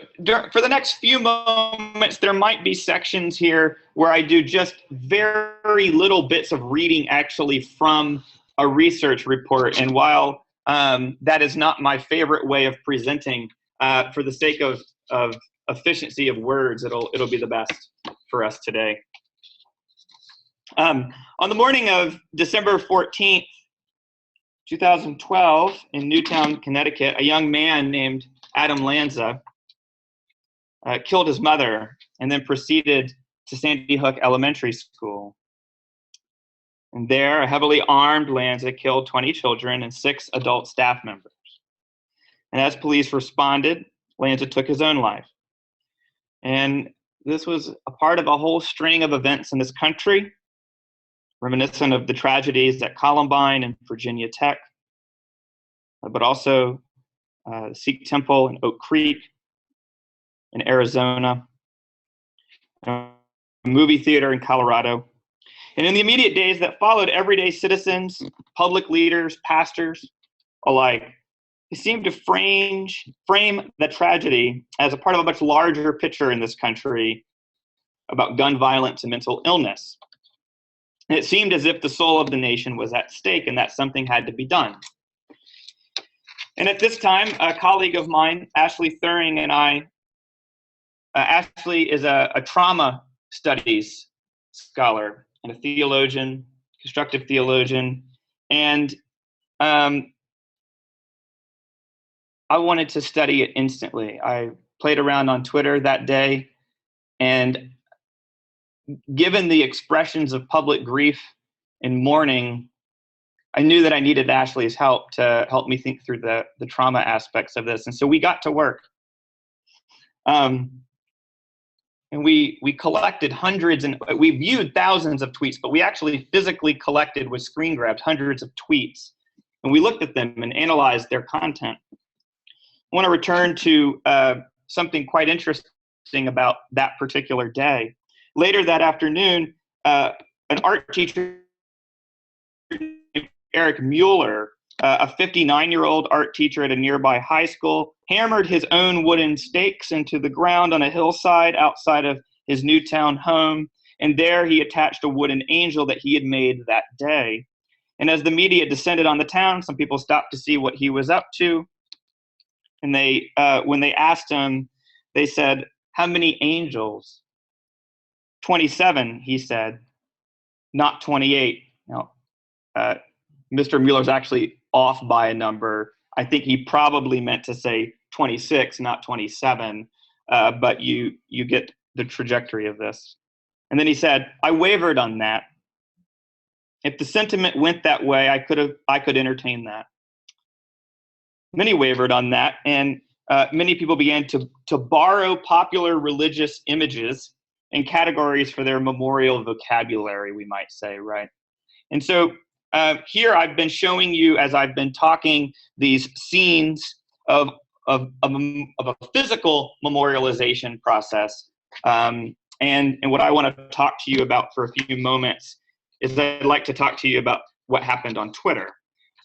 for the next few moments, there might be sections here where I do just very little bits of reading actually from a research report. And while that is not my favorite way of presenting, for the sake of efficiency of words, it'll be the best for us today. On the morning of December 14th, 2012, in Newtown, Connecticut, a young man named Adam Lanza killed his mother and then proceeded to Sandy Hook Elementary School. And there, a heavily armed Lanza killed 20 children and 6 adult staff members. And as police responded, Lanza took his own life. And this was a part of a whole string of events in this country, reminiscent of the tragedies at Columbine and Virginia Tech, but also the Sikh Temple in Oak Creek in Arizona, a movie theater in Colorado. And in the immediate days that followed, everyday citizens, public leaders, pastors alike, they seemed to frame the tragedy as a part of a much larger picture in this country about gun violence and mental illness. And it seemed as if the soul of the nation was at stake and that something had to be done. And at this time, a colleague of mine, Ashley Thuring, and I, Ashley is a trauma studies scholar and a theologian, constructive theologian, and I wanted to study it instantly. I played around on Twitter that day, and given the expressions of public grief and mourning, I knew that I needed Ashley's help to help me think through the trauma aspects of this. And so we got to work. And we collected hundreds, and we viewed thousands of tweets, but we actually physically collected with screen grabs hundreds of tweets. And we looked at them and analyzed their content. I want to return to something quite interesting about that particular day. Later that afternoon, an art teacher, Eric Mueller, a 59-year-old art teacher at a nearby high school, hammered his own wooden stakes into the ground on a hillside outside of his Newtown home, and there he attached a wooden angel that he had made that day. And as the media descended on the town, some people stopped to see what he was up to, and they, when they asked him, they said, "How many angels?" 27, he said, not 28. Now, Mr. Mueller's actually off by a number. I think he probably meant to say 26, not 27, but you get the trajectory of this. And then he said, "I wavered on that. If the sentiment went that way, I could entertain that." Then he wavered on that, and many people began to borrow popular religious images and categories for their memorial vocabulary, we might say, right? And so here I've been showing you, as I've been talking, these scenes of a physical memorialization process. And what I want to talk to you about for a few moments is I'd like to talk to you about what happened on Twitter.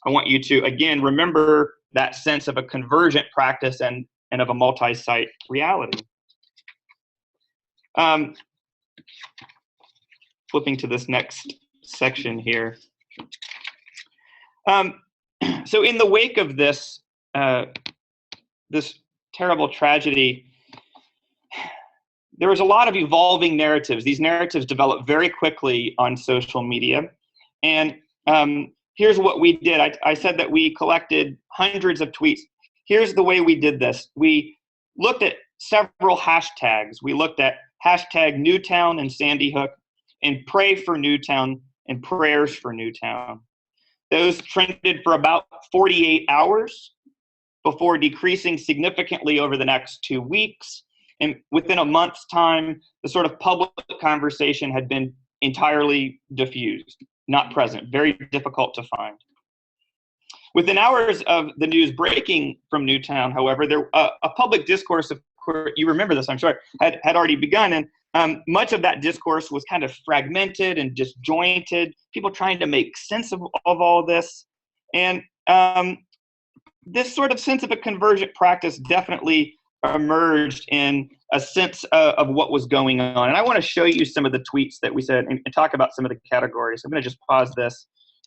I want you to, again, remember that sense of a convergent practice and of a multi-site reality. Flipping to this next section here. So in the wake of this, this terrible tragedy, there was a lot of evolving narratives. These narratives developed very quickly on social media. And here's what we did. I said that we collected hundreds of tweets. Here's the way we did this. We looked at several hashtags. We looked at hashtag Newtown and Sandy Hook, and Pray for Newtown and Prayers for Newtown. Those trended for about 48 hours before decreasing significantly over the next 2 weeks. And within a month's time, the sort of public conversation had been entirely diffused, not present, very difficult to find. Within hours of the news breaking from Newtown, however, a public discourse, of course, you remember this, I'm sure, had already begun. And much of that discourse was kind of fragmented and disjointed, people trying to make sense of all this. And this sort of sense of a convergent practice definitely emerged in a sense of what was going on. And I want to show you some of the tweets that we said and talk about some of the categories. I'm going to just pause this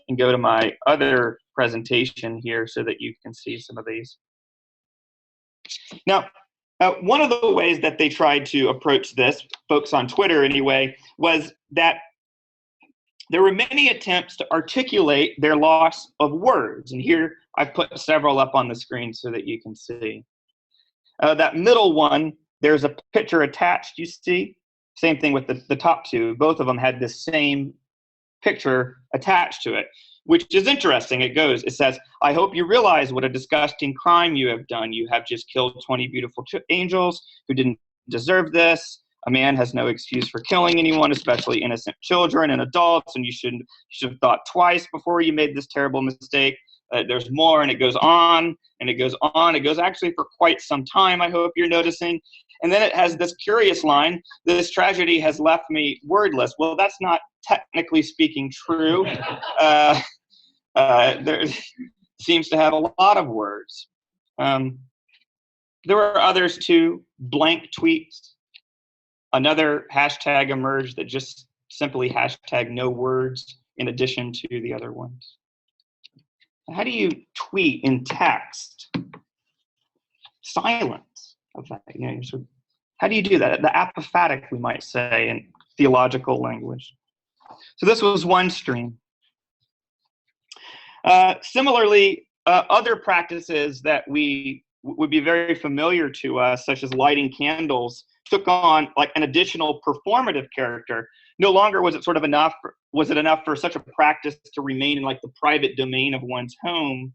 and go to my other presentation here so that you can see some of these. Now, one of the ways that they tried to approach this, folks on Twitter anyway, was that there were many attempts to articulate their loss of words. And here I've put several up on the screen so that you can see. That middle one, there's a picture attached, you see? Same thing with the top two. Both of them had the same picture attached to it, which is interesting. It says, I hope you realize what a disgusting crime you have done. You have just killed 20 beautiful angels who didn't deserve this. A man has no excuse for killing anyone, especially innocent children and adults, and you should have thought twice before you made this terrible mistake. There's more, and it goes on, and it goes on. It goes actually for quite some time, I hope you're noticing. And then it has this curious line, this tragedy has left me wordless. Well, that's not technically speaking true. There seems to have a lot of words. There were others too, blank tweets. Another hashtag emerged that just simply hashtag no words in addition to the other ones. How do you tweet in text? Silence of that. How do you do that? The apophatic, we might say, in theological language. So this was one stream. Similarly, other practices that would be very familiar to us, such as lighting candles, took on like an additional performative character. No longer was it sort of enough, was it enough for such a practice to remain in like the private domain of one's home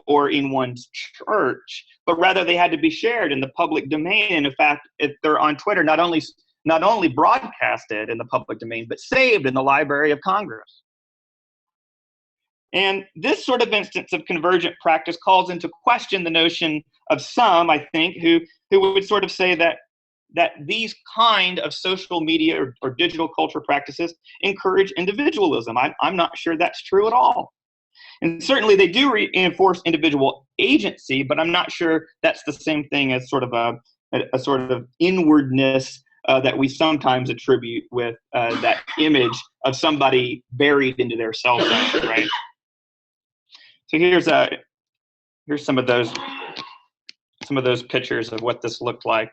or in one's church, but rather they had to be shared in the public domain. And in fact, if they're on Twitter, not only broadcasted in the public domain, but saved in the Library of Congress. And this sort of instance of convergent practice calls into question the notion of some, I think, who would sort of say that these kind of social media or digital culture practices encourage individualism. I'm not sure that's true at all. And certainly they do reinforce individual agency, but I'm not sure that's the same thing as sort of a sort of inwardness that we sometimes attribute with that image of somebody buried into their cell phone, right? So here's some of those pictures of what this looked like.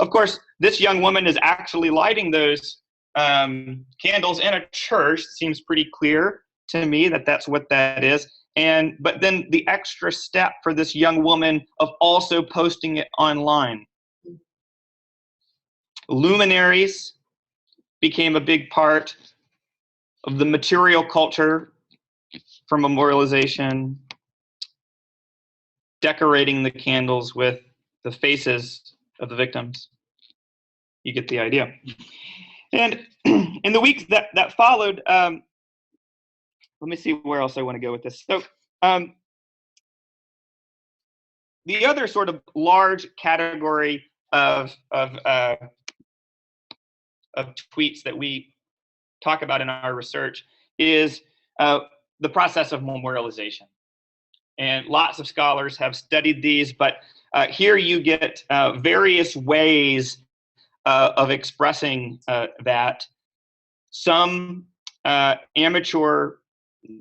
Of course, this young woman is actually lighting those candles in a church. It seems pretty clear to me that that's what that is. But then the extra step for this young woman of also posting it online. Luminaries became a big part of the material culture for memorialization, decorating the candles with the faces of the victims. You get the idea. And in the weeks that followed, let me see where else I want to go with this. So the other sort of large category of tweets that we talk about in our research is the process of memorialization. And lots of scholars have studied these, but here you get various ways of expressing that. Some amateur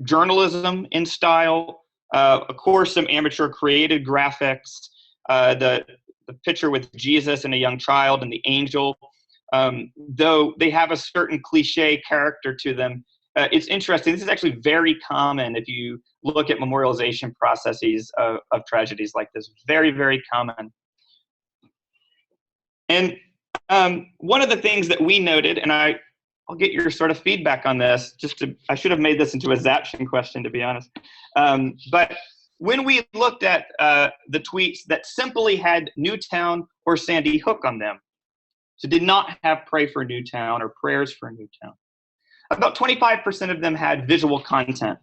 journalism in style, of course, some amateur created graphics, the picture with Jesus and a young child and the angel, though they have a certain cliche character to them. It's interesting. This is actually very common if you look at memorialization processes of tragedies like this. Very, very common. And one of the things that we noted, and I'll get your sort of feedback on this, I should have made this into a Zaption question, to be honest. But when we looked at the tweets that simply had Newtown or Sandy Hook on them, so did not have Pray for Newtown or Prayers for Newtown, about 25% of them had visual content.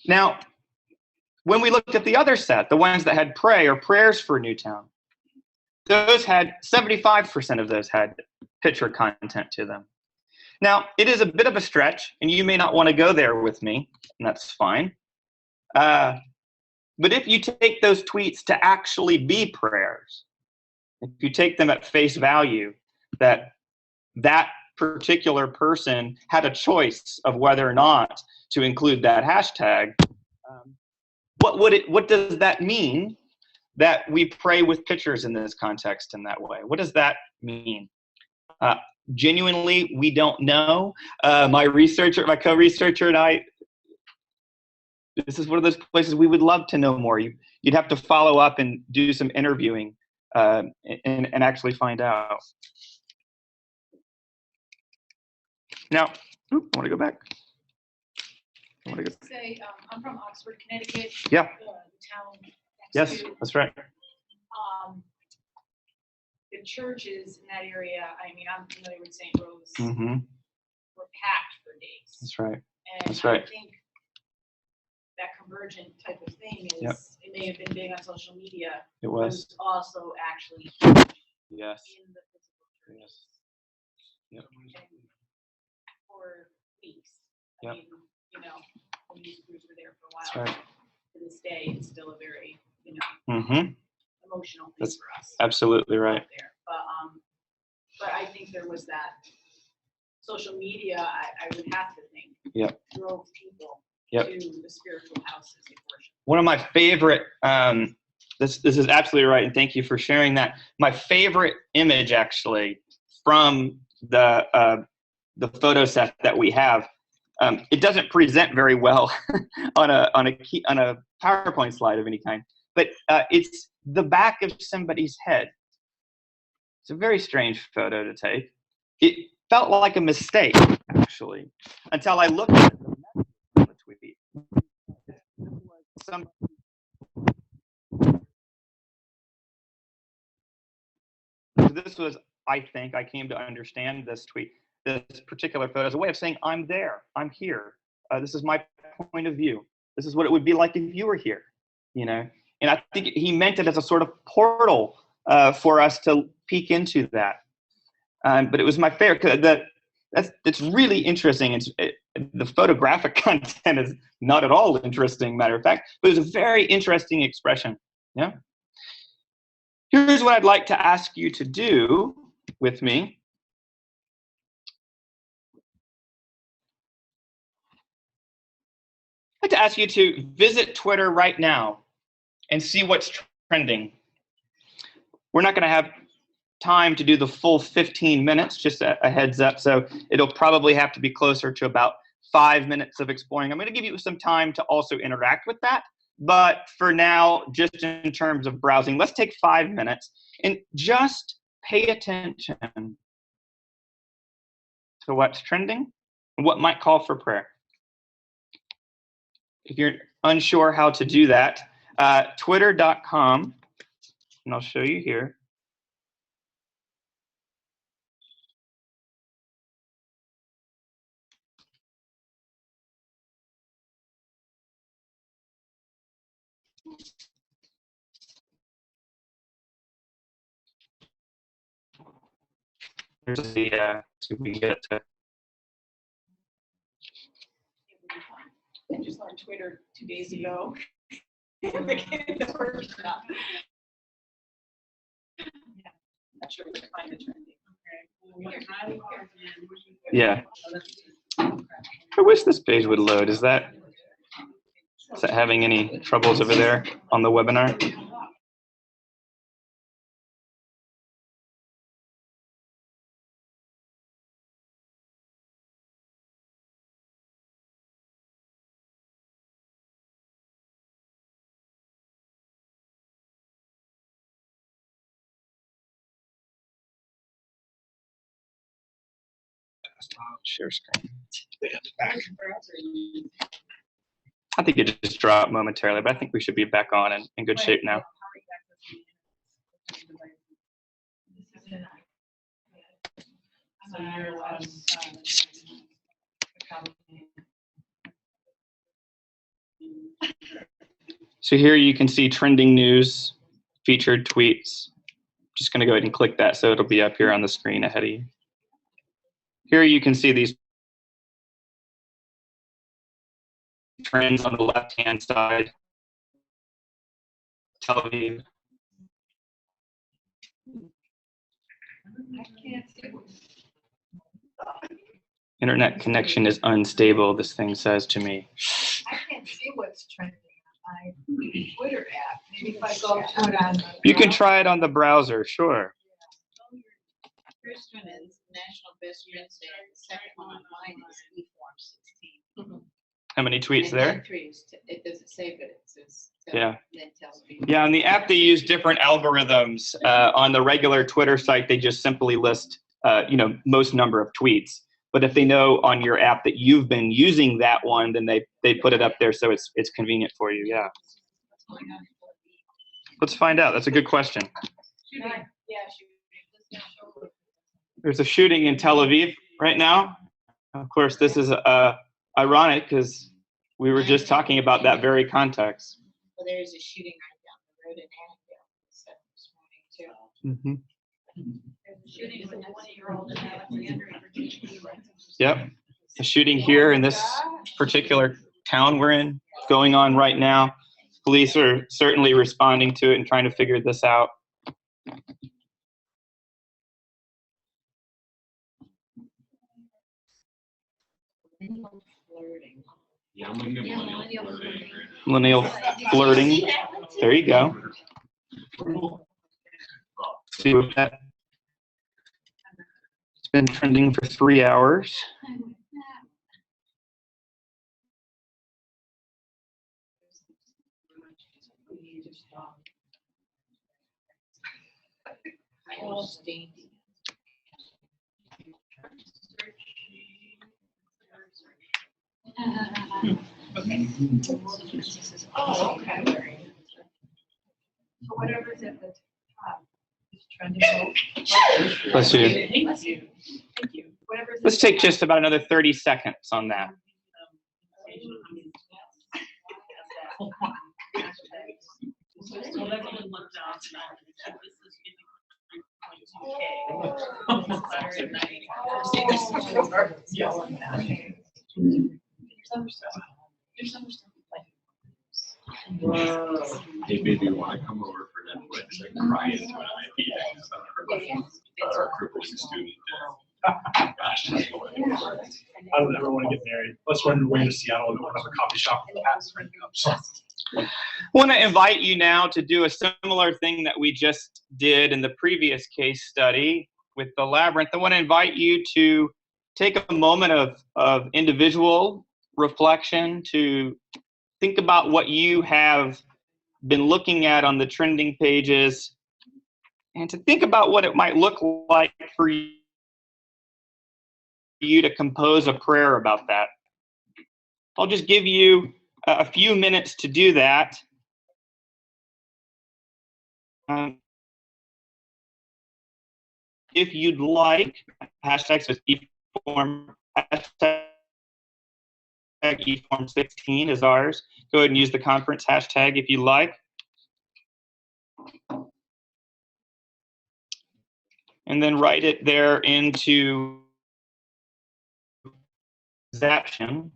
Now, when we looked at the other set, the ones that had Pray or Prayers for Newtown, those had 75% of those had picture content to them. Now, it is a bit of a stretch, and you may not want to go there with me, and that's fine. But if you take those tweets to actually be prayers, if you take them at face value, that particular person had a choice of whether or not to include that hashtag, what does that mean that we pray with pictures in this context in that way? What does that mean? Genuinely, we don't know. My co-researcher and I, this is one of those places we would love to know more. You'd have to follow up and do some interviewing and actually find out. Now, I want to go back. Say, I'm from Oxford, Connecticut. Yeah. The town next Yes, to, that's right. the churches in that area, I mean, I'm familiar with St. Rose, Mm-hmm. were packed for days. That's right. And That's right. I think that convergent type of thing is, Yep. it may have been big on social media, It but was. it's also actually Yes. in the physical church. Yes. Yep. And for weeks. Yep. I mean, you know, when these groups were there for a That's while. right. To this day, it's still a very, you know, Mm-hmm. emotional thing That's for us. absolutely right. out there. But I think there was that social media, I would have to think, Yep. drove people Yep. to the spiritual houses of worship. One of my favorite, this is absolutely right, and thank you for sharing that. My favorite image, actually, from the photo set that we have, it doesn't present very well on a PowerPoint slide of any kind, but it's the back of somebody's head. It's a very strange photo to take. It felt like a mistake, actually, until I looked at the message on the tweet. This was, I think, I came to understand this tweet, this particular photo, as a way of saying, I'm there, I'm here. This is my point of view. This is what it would be like if you were here, you know? And I think he meant it as a sort of portal for us to peek into that. But it was my favorite. It's really interesting. The photographic content is not at all interesting, matter of fact, but it was a very interesting expression. Yeah. Here's what I'd like to ask you to do with me. I'd like to ask you to visit Twitter right now and see what's trending. We're not going to have time to do the full 15 minutes, just a heads up, so it'll probably have to be closer to about 5 minutes of exploring. I'm going to give you some time to also interact with that, but for now, just in terms of browsing, let's take 5 minutes and just pay attention to what's trending and what might call for prayer. If you're unsure how to do that, twitter.com and I'll show you here. Here's the, see if we can get to. I just on Twitter 2 days ago. The kids were not. Yeah, not sure where to find the trending. Yeah. I wish this page would load. Is that having any troubles over there on the webinar? Share screen. I think it just dropped momentarily, but I think we should be back on and in good shape now. So here you can see trending news, featured tweets. Just going to go ahead and click that so it'll be up here on the screen ahead of you. Here you can see these trends on the left-hand side. Tel Aviv. Internet connection is unstable, this thing says to me. I can't see what's trending on my Twitter app. Maybe if I go to it on. You can try it on the browser, sure. First one is National Best Friends Day. The second one on mine is eForm 16. How many tweets And there? then three it doesn't say, but it says. Yeah. Then tells people. Yeah, on the app they use different algorithms. On the regular Twitter site, they just simply list, most number of tweets. But if they know on your app that you've been using that one, then they put it up there so it's convenient for you. Yeah. Let's find out. That's a good question. There's a shooting in Tel Aviv right now. Of course, this is ironic because we were just talking about that very context. Well, there's a shooting right down the road in Annandale this morning too. There's a shooting with a 20-year-old in Alexandria, Virginia. Yep. A shooting here in this particular town we're in going on right now. Police are certainly responding to it and trying to figure this out. Flirting. Yeah, I'm looking at millennial flirting. Millennial flirting. There you go. See what that. It's been trending for 3 hours. Oh, okay. So whatever's at the top is trending. Bless you. Thank you. Thank you. Whatever's. Let's take just about another 30 seconds on that. Hey, baby, want to come over for Netflix and cry into an IP about our crippling student? I don't ever want to get married. Let's run away to Seattle and open up a coffee shop in the past right now. So. I want to invite you now to do a similar thing that we just did in the previous case study with the labyrinth. I want to invite you to take a moment of individual reflection to think about what you have been looking at on the trending pages and to think about what it might look like for you to compose a prayer about that. I'll just give you a few minutes to do that. if you'd like, hashtags with eForm, hashtag eForm16 is ours. Go ahead and use the conference hashtag if you like. And then write it there into Zaption.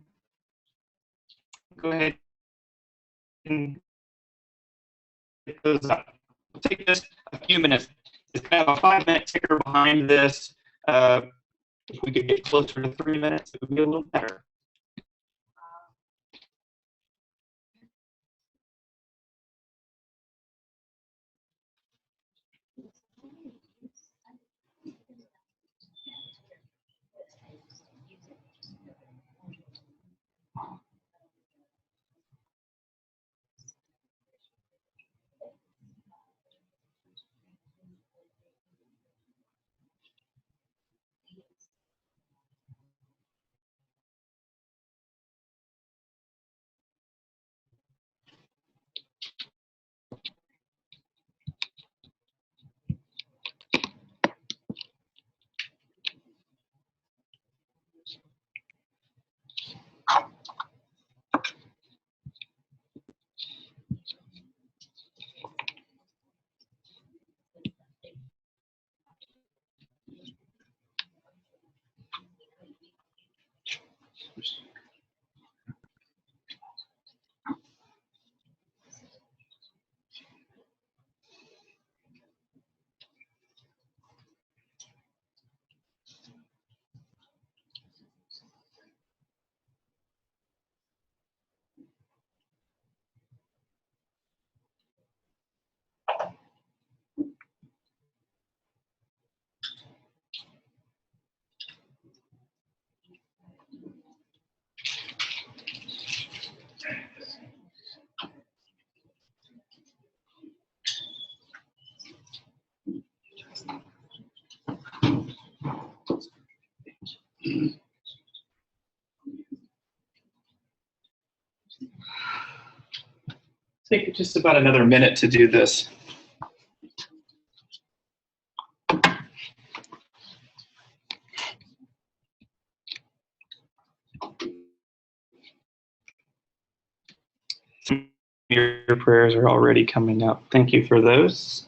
Go ahead and get those up. It'll take just a few minutes. It's kind of a 5-minute ticker behind this. If we could get closer to 3 minutes, it would be a little better. Take just about another minute to do this. Your prayers are already coming up. Thank you for those.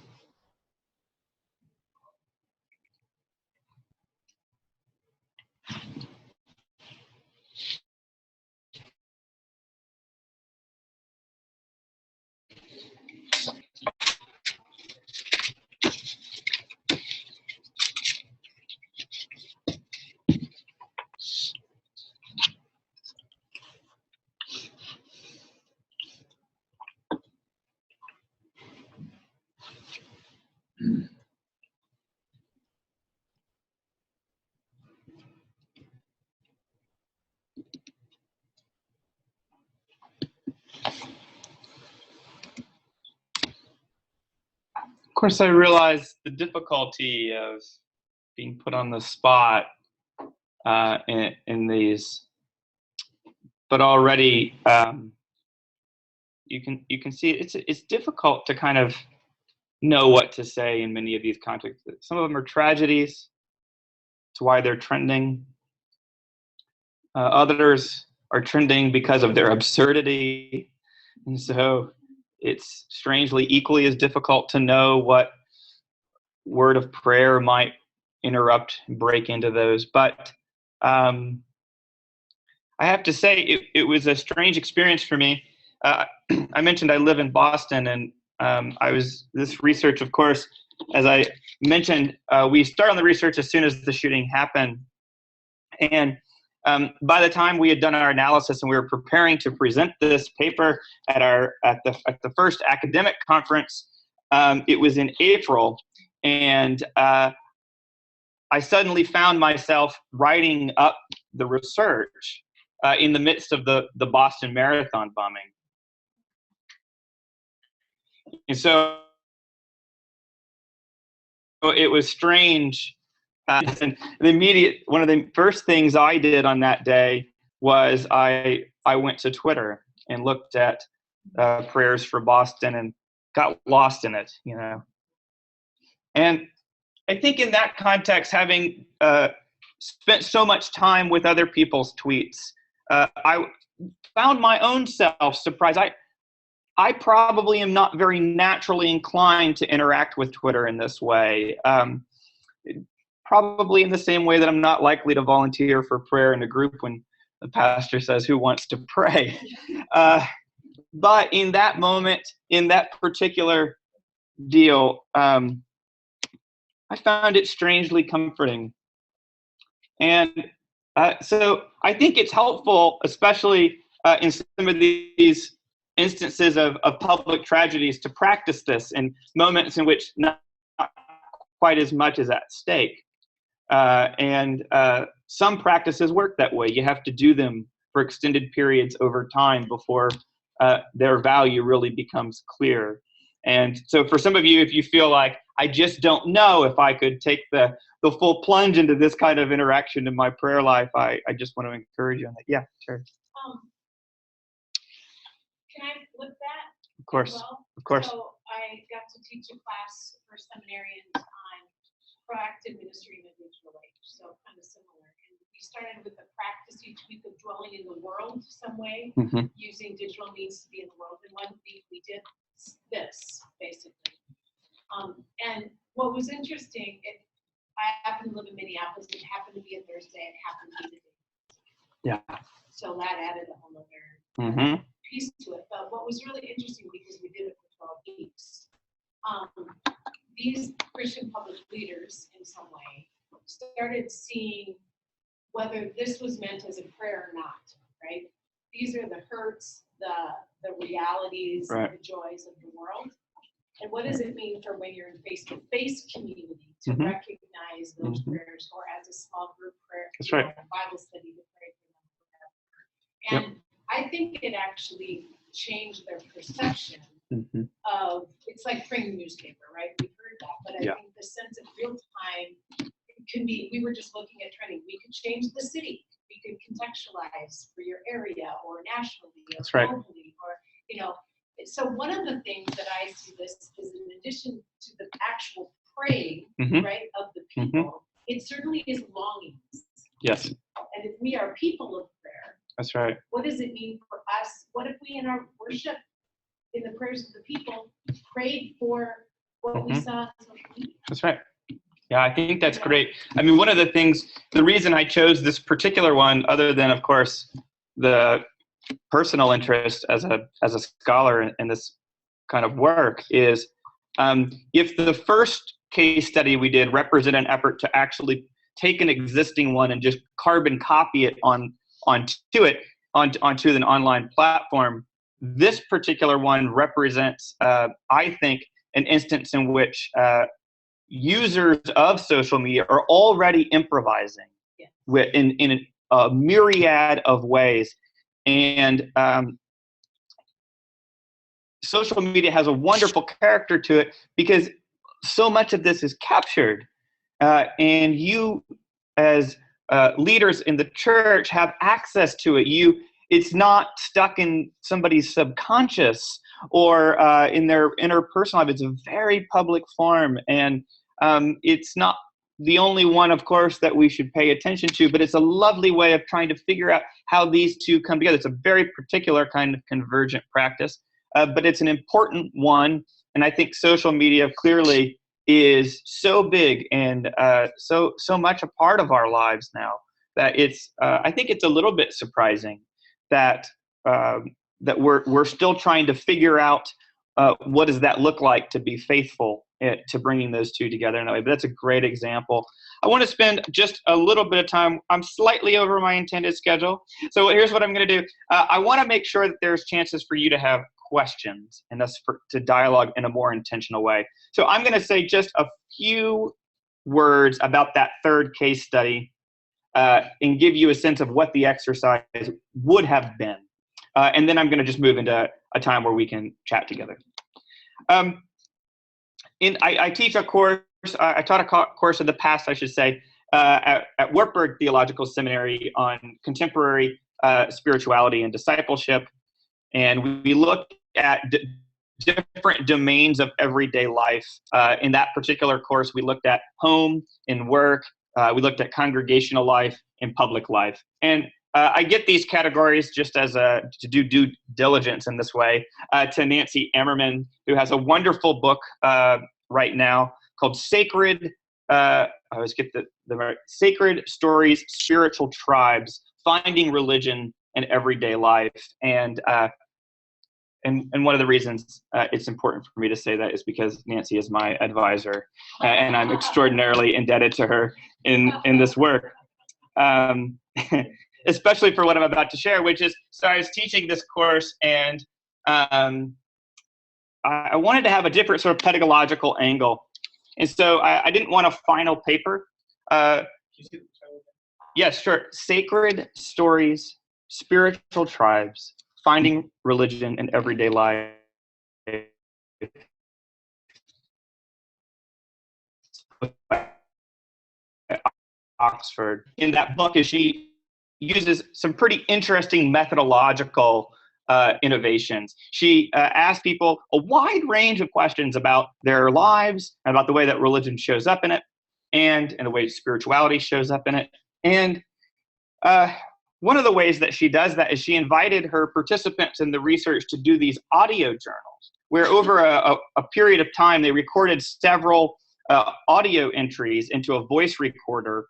Of course, I realize the difficulty of being put on the spot in these, but already you can see it's difficult to kind of know what to say in many of these contexts. Some of them are tragedies. It's why they're trending. Others are trending because of their absurdity, and so it's strangely equally as difficult to know what word of prayer might interrupt and break into those. But I have to say it was a strange experience for me. I mentioned I live in Boston, and this research, of course, as I mentioned, we started on the research as soon as the shooting happened. And by the time we had done our analysis and we were preparing to present this paper at the first academic conference, it was in April, and I suddenly found myself writing up the research in the midst of the Boston Marathon bombing. And so it was strange. And one of the first things I did on that day was I went to Twitter and looked at prayers for Boston and got lost in it, you know. And I think in that context, having spent so much time with other people's tweets, I found my own self surprised. I probably am not very naturally inclined to interact with Twitter in this way. Probably in the same way that I'm not likely to volunteer for prayer in a group when the pastor says, "Who wants to pray?" But in that moment, in that particular deal, I found it strangely comforting. And so I think it's helpful, especially in some of these instances of public tragedies, to practice this in moments in which not quite as much is at stake. And some practices work that way. You have to do them for extended periods over time before their value really becomes clear. And so for some of you, if you feel like, I just don't know if I could take the full plunge into this kind of interaction in my prayer life, I just want to encourage you on that. Yeah, sure. Can I flip that? Of course, Well, of course. So I got to teach a class for seminarians on proactive ministry in the digital age, so kind of similar. And we started with the practice each week of dwelling in the world some way, using digital means to be in the world. And 1 week we did this, basically. And what was interesting, I happen to live in Minneapolis. It happened to be a Thursday. It happened to be the day. Yeah. So that added a whole other piece to it. But what was really interesting, because we did it for 12 weeks, these Christian public leaders, in some way, started seeing whether this was meant as a prayer or not, right? These are the hurts, the realities, right, the joys of the world. And what does it mean for when you're in face-to-face community to recognize those prayers, or as a small group prayer, that's right, Bible study to pray for them? And I think it actually changed their perception of, it's like praying the newspaper, right? We've heard that, but I think the sense of real time can be, we were just looking at trending. We could change the city. We could contextualize for your area or nationally or globally, or, you know. So one of the things that I see this is, in addition to the actual praying, right, of the people, it certainly is longings. Yes. And if we are people of prayer, that's right, what does it mean for us? What if we, in our worship, in the prayers of the people, prayed for what we saw on social media? That's right. Yeah, I think that's great. I mean, one of the things, the reason I chose this particular one, other than, of course, the personal interest as a scholar in this kind of work, is if the first case study we did represent an effort to actually take an existing one and just carbon copy it onto an online platform, this particular one represents, I think, an instance in which users of social media are already improvising in a myriad of ways. And social media has a wonderful character to it, because so much of this is captured. And you, as leaders in the church, have access to it. It's not stuck in somebody's subconscious or in their interpersonal life. It's a very public form. And it's not the only one, of course, that we should pay attention to, but it's a lovely way of trying to figure out how these two come together. It's a very particular kind of convergent practice, but it's an important one. And I think social media clearly is so big and so much a part of our lives now that I think it's a little bit surprising that we're still trying to figure out what does that look like to be faithful to bringing those two together in that way. But that's a great example. I want to spend just a little bit of time. I'm slightly over my intended schedule. So here's what I'm going to do. I want to make sure that there's chances for you to have questions and us to dialogue in a more intentional way. So I'm going to say just a few words about that third case study and give you a sense of what the exercise would have been. And then I'm going to just move into a time where we can chat together. I teach a course, I taught a course in the past, I should say, at Wartburg Theological Seminary on contemporary spirituality and discipleship. And we look at different domains of everyday life. In that particular course, we looked at home and work. We looked at congregational life and public life. And I get these categories just as to do due diligence in this way to Nancy Ammerman, who has a wonderful book right now called Sacred. I always get the right. Sacred Stories, Spiritual Tribes: Finding Religion in Everyday Life. And one of the reasons it's important for me to say that is because Nancy is my advisor, and I'm extraordinarily indebted to her in this work. Especially for what I'm about to share, which is, so I was teaching this course, and I wanted to have a different sort of pedagogical angle. And so I didn't want a final paper. Yes, sure. Sacred Stories, Spiritual Tribes: Finding Religion in Everyday Life. Oxford. In that book, she uses some pretty interesting methodological innovations. She asked people a wide range of questions about their lives, about the way that religion shows up in it, and the way spirituality shows up in it. And one of the ways that she does that is she invited her participants in the research to do these audio journals, where over a period of time, they recorded several audio entries into a voice recorder,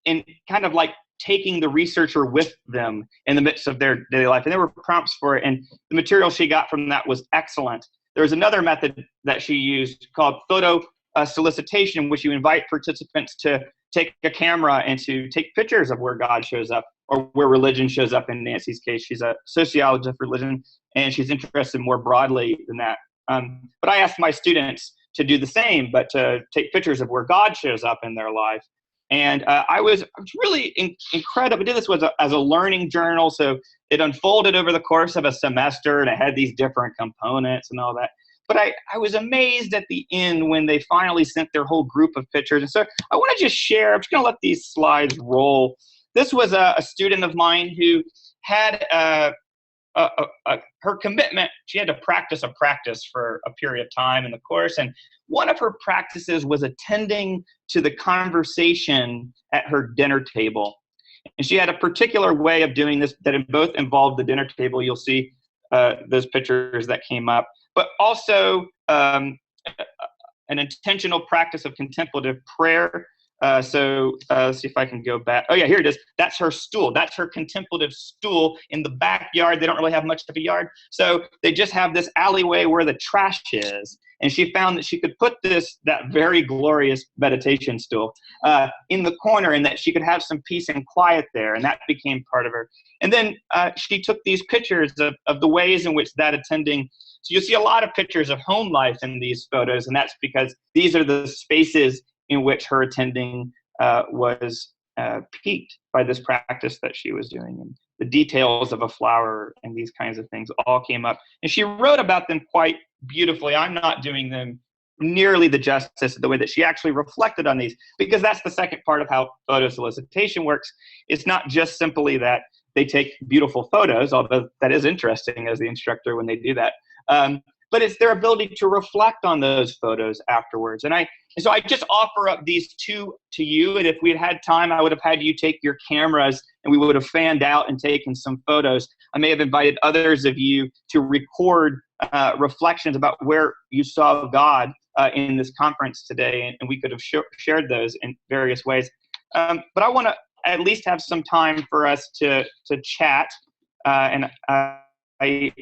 and kind of like taking the researcher with them in the midst of their daily life. And there were prompts for it, and the material she got from that was excellent. There was another method that she used called photo solicitation, in which you invite participants to take a camera and to take pictures of where God shows up, or where religion shows up. In Nancy's case, she's a sociologist of religion, and she's interested more broadly than that. But I asked my students to do the same, but to take pictures of where God shows up in their life. And I was really incredible. I did this as a learning journal, so it unfolded over the course of a semester, and it had these different components and all that. But I was amazed at the end when they finally sent their whole group of pictures. And so I want to just share, I'm just going to let these slides roll. This was a student of mine who had her commitment. She had to practice a practice for a period of time in the course. And one of her practices was attending to the conversation at her dinner table. And she had a particular way of doing this that both involved the dinner table. You'll see those pictures that came up, but also an intentional practice of contemplative prayer. Let's see if I can go back. Oh yeah, here it is. That's her stool. That's her contemplative stool in the backyard. They don't really have much of a yard, so they just have this alleyway where the trash is. And she found that she could put that very glorious meditation stool in the corner, and that she could have some peace and quiet there. And that became part of her. And then she took these pictures of the ways in which that attending. So you'll see a lot of pictures of home life in these photos, and that's because these are the spaces in which her attending was piqued by this practice that she was doing. And the details of a flower and these kinds of things all came up. And she wrote about them quite beautifully. I'm not doing them nearly the justice of the way that she actually reflected on these, because that's the second part of how photo solicitation works. It's not just simply that they take beautiful photos, although that is interesting as the instructor when they do that. But it's their ability to reflect on those photos afterwards. And so I just offer up these two to you. And if we had had time, I would have had you take your cameras and we would have fanned out and taken some photos. I may have invited others of you to record reflections about where you saw God in this conference today. And we could have shared those in various ways. But I want to at least have some time for us to chat. And I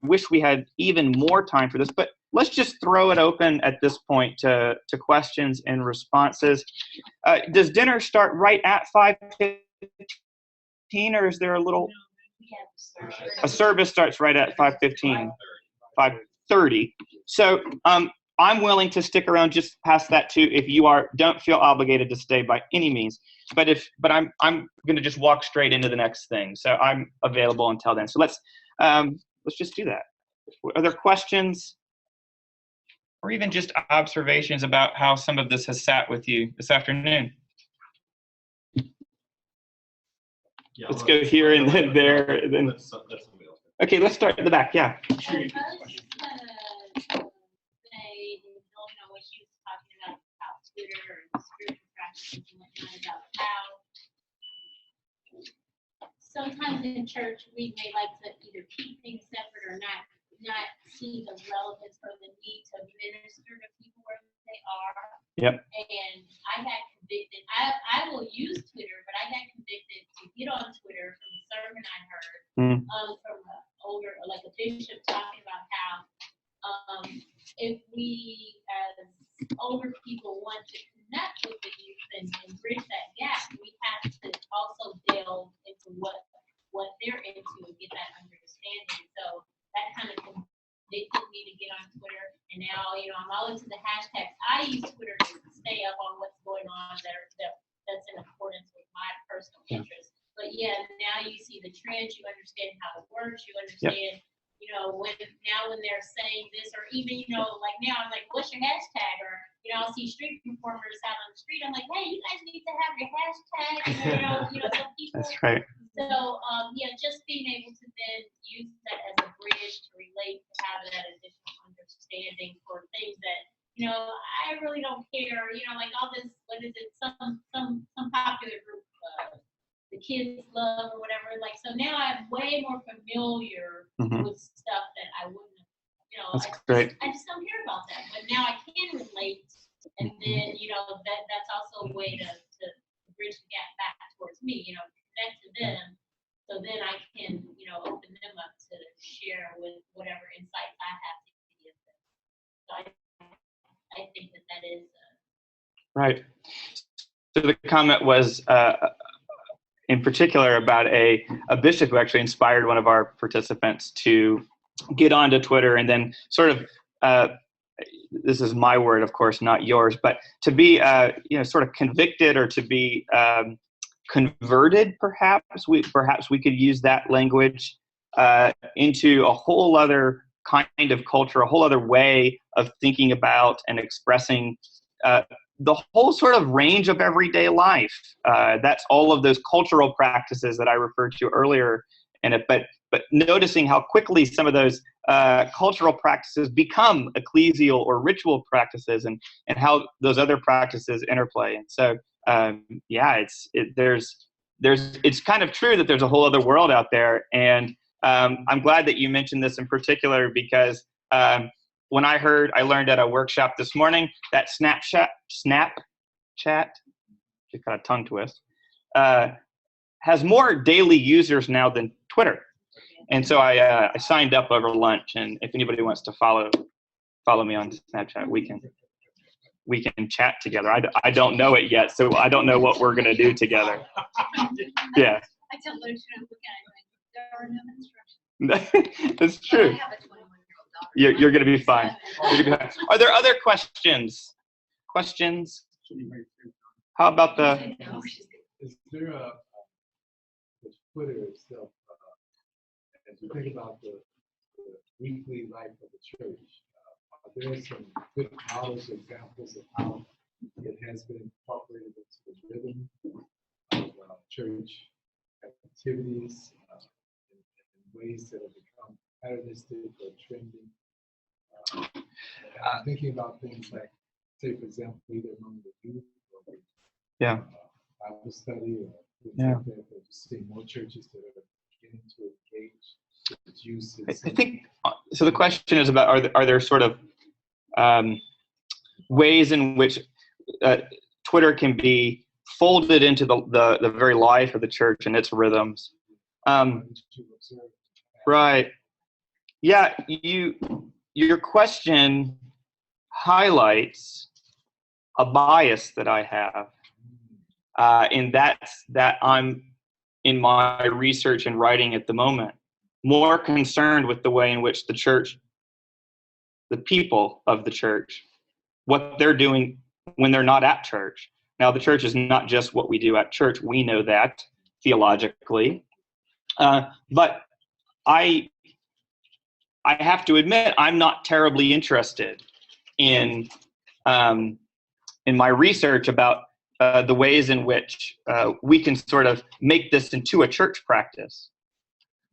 wish we had even more time for this, but let's just throw it open at this point to questions and responses. Does dinner start right at 5:15, or is there a little? A service starts right at 5:15, 5:30. So I'm willing to stick around just past that too. If you don't feel obligated to stay by any means. But I'm going to just walk straight into the next thing. So I'm available until then. So let's just do that. Are there questions or even just observations about how some of this has sat with you this afternoon? Yeah, let's go here and then there. And then. Okay, let's start at the back. Yeah. say, when she was talking about Twitter and spiritual practices and whatnot, about how sometimes in church we may like to either keep things separate or not see the relevance or the need to minister to people where they are. Yep. And I got convicted. I will use Twitter, but I got convicted to get on Twitter from a sermon I heard from an older, like a bishop talking about how if we as older people want to connect with the youth and bridge that gap, we have to also delve into what they're into and get that understanding. So that kind of convicted me to get on Twitter. And now, I'm all into the hashtags. I use Twitter to stay up on what's going on that's in accordance with my personal interests. But yeah, now you see the trends, you understand how it works, you understand, when they're saying this, or even, like now I'm like, what's your hashtag? Or, I'll see street performers out on the street. I'm like, hey, you guys need to have your hashtag. So people. That's right. So, just being able to then use that as a bridge to relate, to have that additional understanding for things that, I really don't care, like all this, what is it, some popular group, the kids love or whatever. Like, so now I'm way more familiar with stuff that I wouldn't have, That's great. I just don't hear about that. But now I can relate. And then, that's also a way to bridge the gap back towards me, connect to them. So then I can, open them up to share with whatever insights I have to give them. So I think that is. Right. So the comment was in particular about a bishop who actually inspired one of our participants to get onto Twitter and then sort of, this is my word, of course, not yours, but to be, sort of convicted or to be converted, perhaps we could use that language into a whole other kind of culture, a whole other way of thinking about and expressing the whole sort of range of everyday life. That's all of those cultural practices that I referred to earlier in it, but noticing how quickly some of those cultural practices become ecclesial or ritual practices, and how those other practices interplay. And so, it's kind of true that there's a whole other world out there. And I'm glad that you mentioned this in particular, because when I learned at a workshop this morning that Snapchat, just kind of tongue twist, has more daily users now than Twitter. And so I signed up over lunch, and if anybody wants to follow me on Snapchat, we can chat together. I don't know it yet, so I don't know what we're gonna do together. Yeah. I tell Luke to look at it, there are no instructions. That's true. I have a 21-year-old daughter. You're gonna be fine. Are there other questions? How about the? Is there the Twitter itself? As we think about the weekly life of the church, are there some good models, examples of how it has been incorporated into the rhythm of church activities in ways that have become patternistic or trending? I'm thinking about things like, say, for example, either among the youth or Bible study or things like that. We're just seeing more churches that are beginning to engage its use. I think so. The question is about are there sort of ways in which Twitter can be folded into the very life of the church and its rhythms. Right. Yeah. Your question highlights a bias that I have, and that's that I'm in my research and writing at the moment more concerned with the way in which the church, the people of the church, what they're doing when they're not at church. Now, the church is not just what we do at church. We know that theologically. But I have to admit, I'm not terribly interested in my research about the ways in which we can sort of make this into a church practice.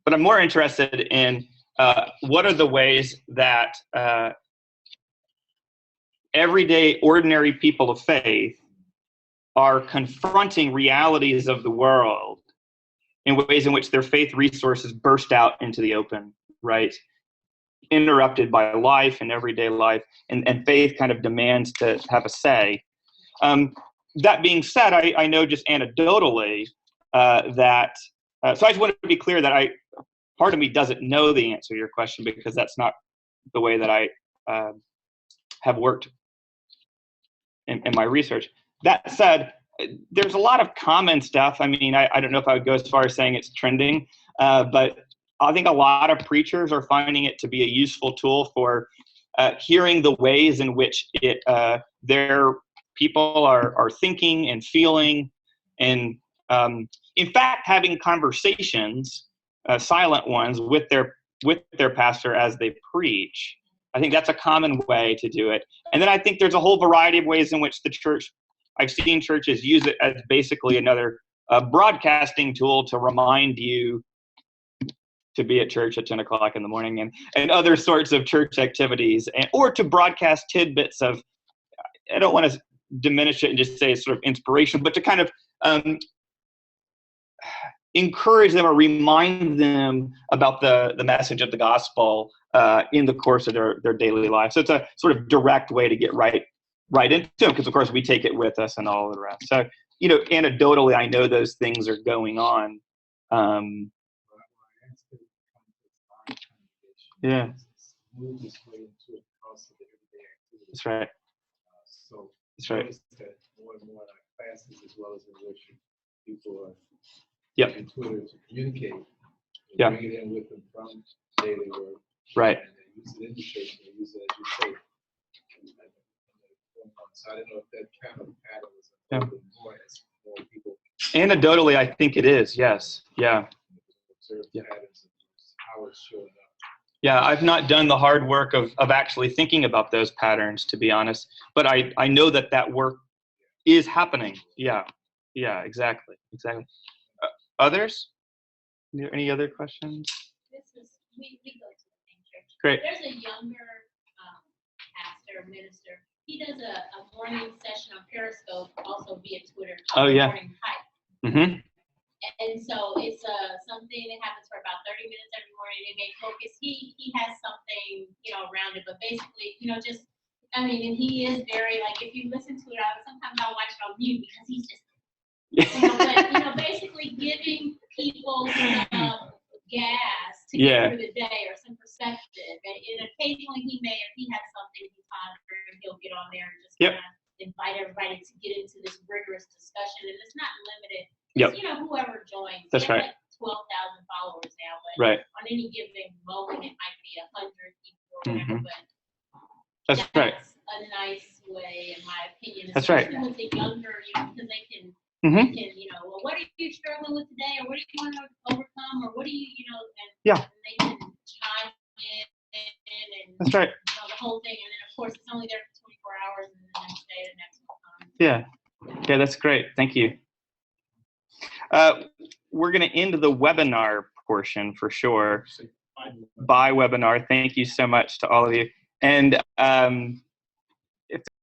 But I'm more interested in what are the ways that everyday, ordinary people of faith are confronting realities of the world in ways in which their faith resources burst out into the open, right? Interrupted by life and everyday life, and faith kind of demands to have a say. That being said, I know just anecdotally that, so I just wanted to be clear that part of me doesn't know the answer to your question because that's not the way that I have worked in my research. That said, there's a lot of common stuff. I mean, I don't know if I would go as far as saying it's trending, but I think a lot of preachers are finding it to be a useful tool for hearing the ways in which their people are thinking and feeling, and in fact, having conversations, silent ones, with their pastor as they preach. I think that's a common way to do it. And then I think there's a whole variety of ways in which the church, I've seen churches use it as basically another broadcasting tool to remind you to be at church at 10 o'clock in the morning, and other sorts of church activities, or to broadcast tidbits of, I don't want to diminish it and just say it's sort of inspiration, but to kind of encourage them or remind them about the message of the gospel in the course of their daily life. So it's a sort of direct way to get right into them, because of course we take it with us and all of the rest. So, anecdotally, I know those things are going on. Yeah. That's right. That's right. More and more classes as well as in worship, people are Yep. using Twitter to communicate. Yeah. Bring it in with them from daily work. Right. And they use it in the church, they use it as you say. So I don't know if that kind of pattern is a little bit more as more people. Anecdotally, I think it is. Yes. Yeah. Observe patterns of how it's showing up. Yeah, I've not done the hard work of actually thinking about those patterns, to be honest. But I know that work is happening. Yeah. Yeah. Exactly. Others? Any other questions? We go to the same church. Great. There's a younger pastor, minister. He does a morning session on Periscope, also via Twitter. Oh, yeah. Morning hype. Mm-hmm. And so it's something that happens for about 30 minutes every morning. It may focus. He has something around it, but basically just and he is very, like, if you listen to it, sometimes I'll watch it on mute because he's just but basically giving people some gas to get through the day or some perspective. And occasionally he has something he's pondering, he'll get on there and just kind of invite everybody to get into this rigorous discussion. And it's not limited. Whoever joins. That's right. Like 12,000 followers now, but on any given moment it might be 100 people or whatever. But that's right. A nice way, in my opinion. That's right. With the younger, because they can. Mm-hmm. Well, what are you struggling with today, or what do you want to overcome, or what do you, and they can chime in and that's right. The whole thing, and then of course it's only there for 24 hours, and then the next day, the next one comes. Yeah, that's great. Thank you. We're going to end the webinar portion for sure. Bye webinar. Thank you so much to all of you. And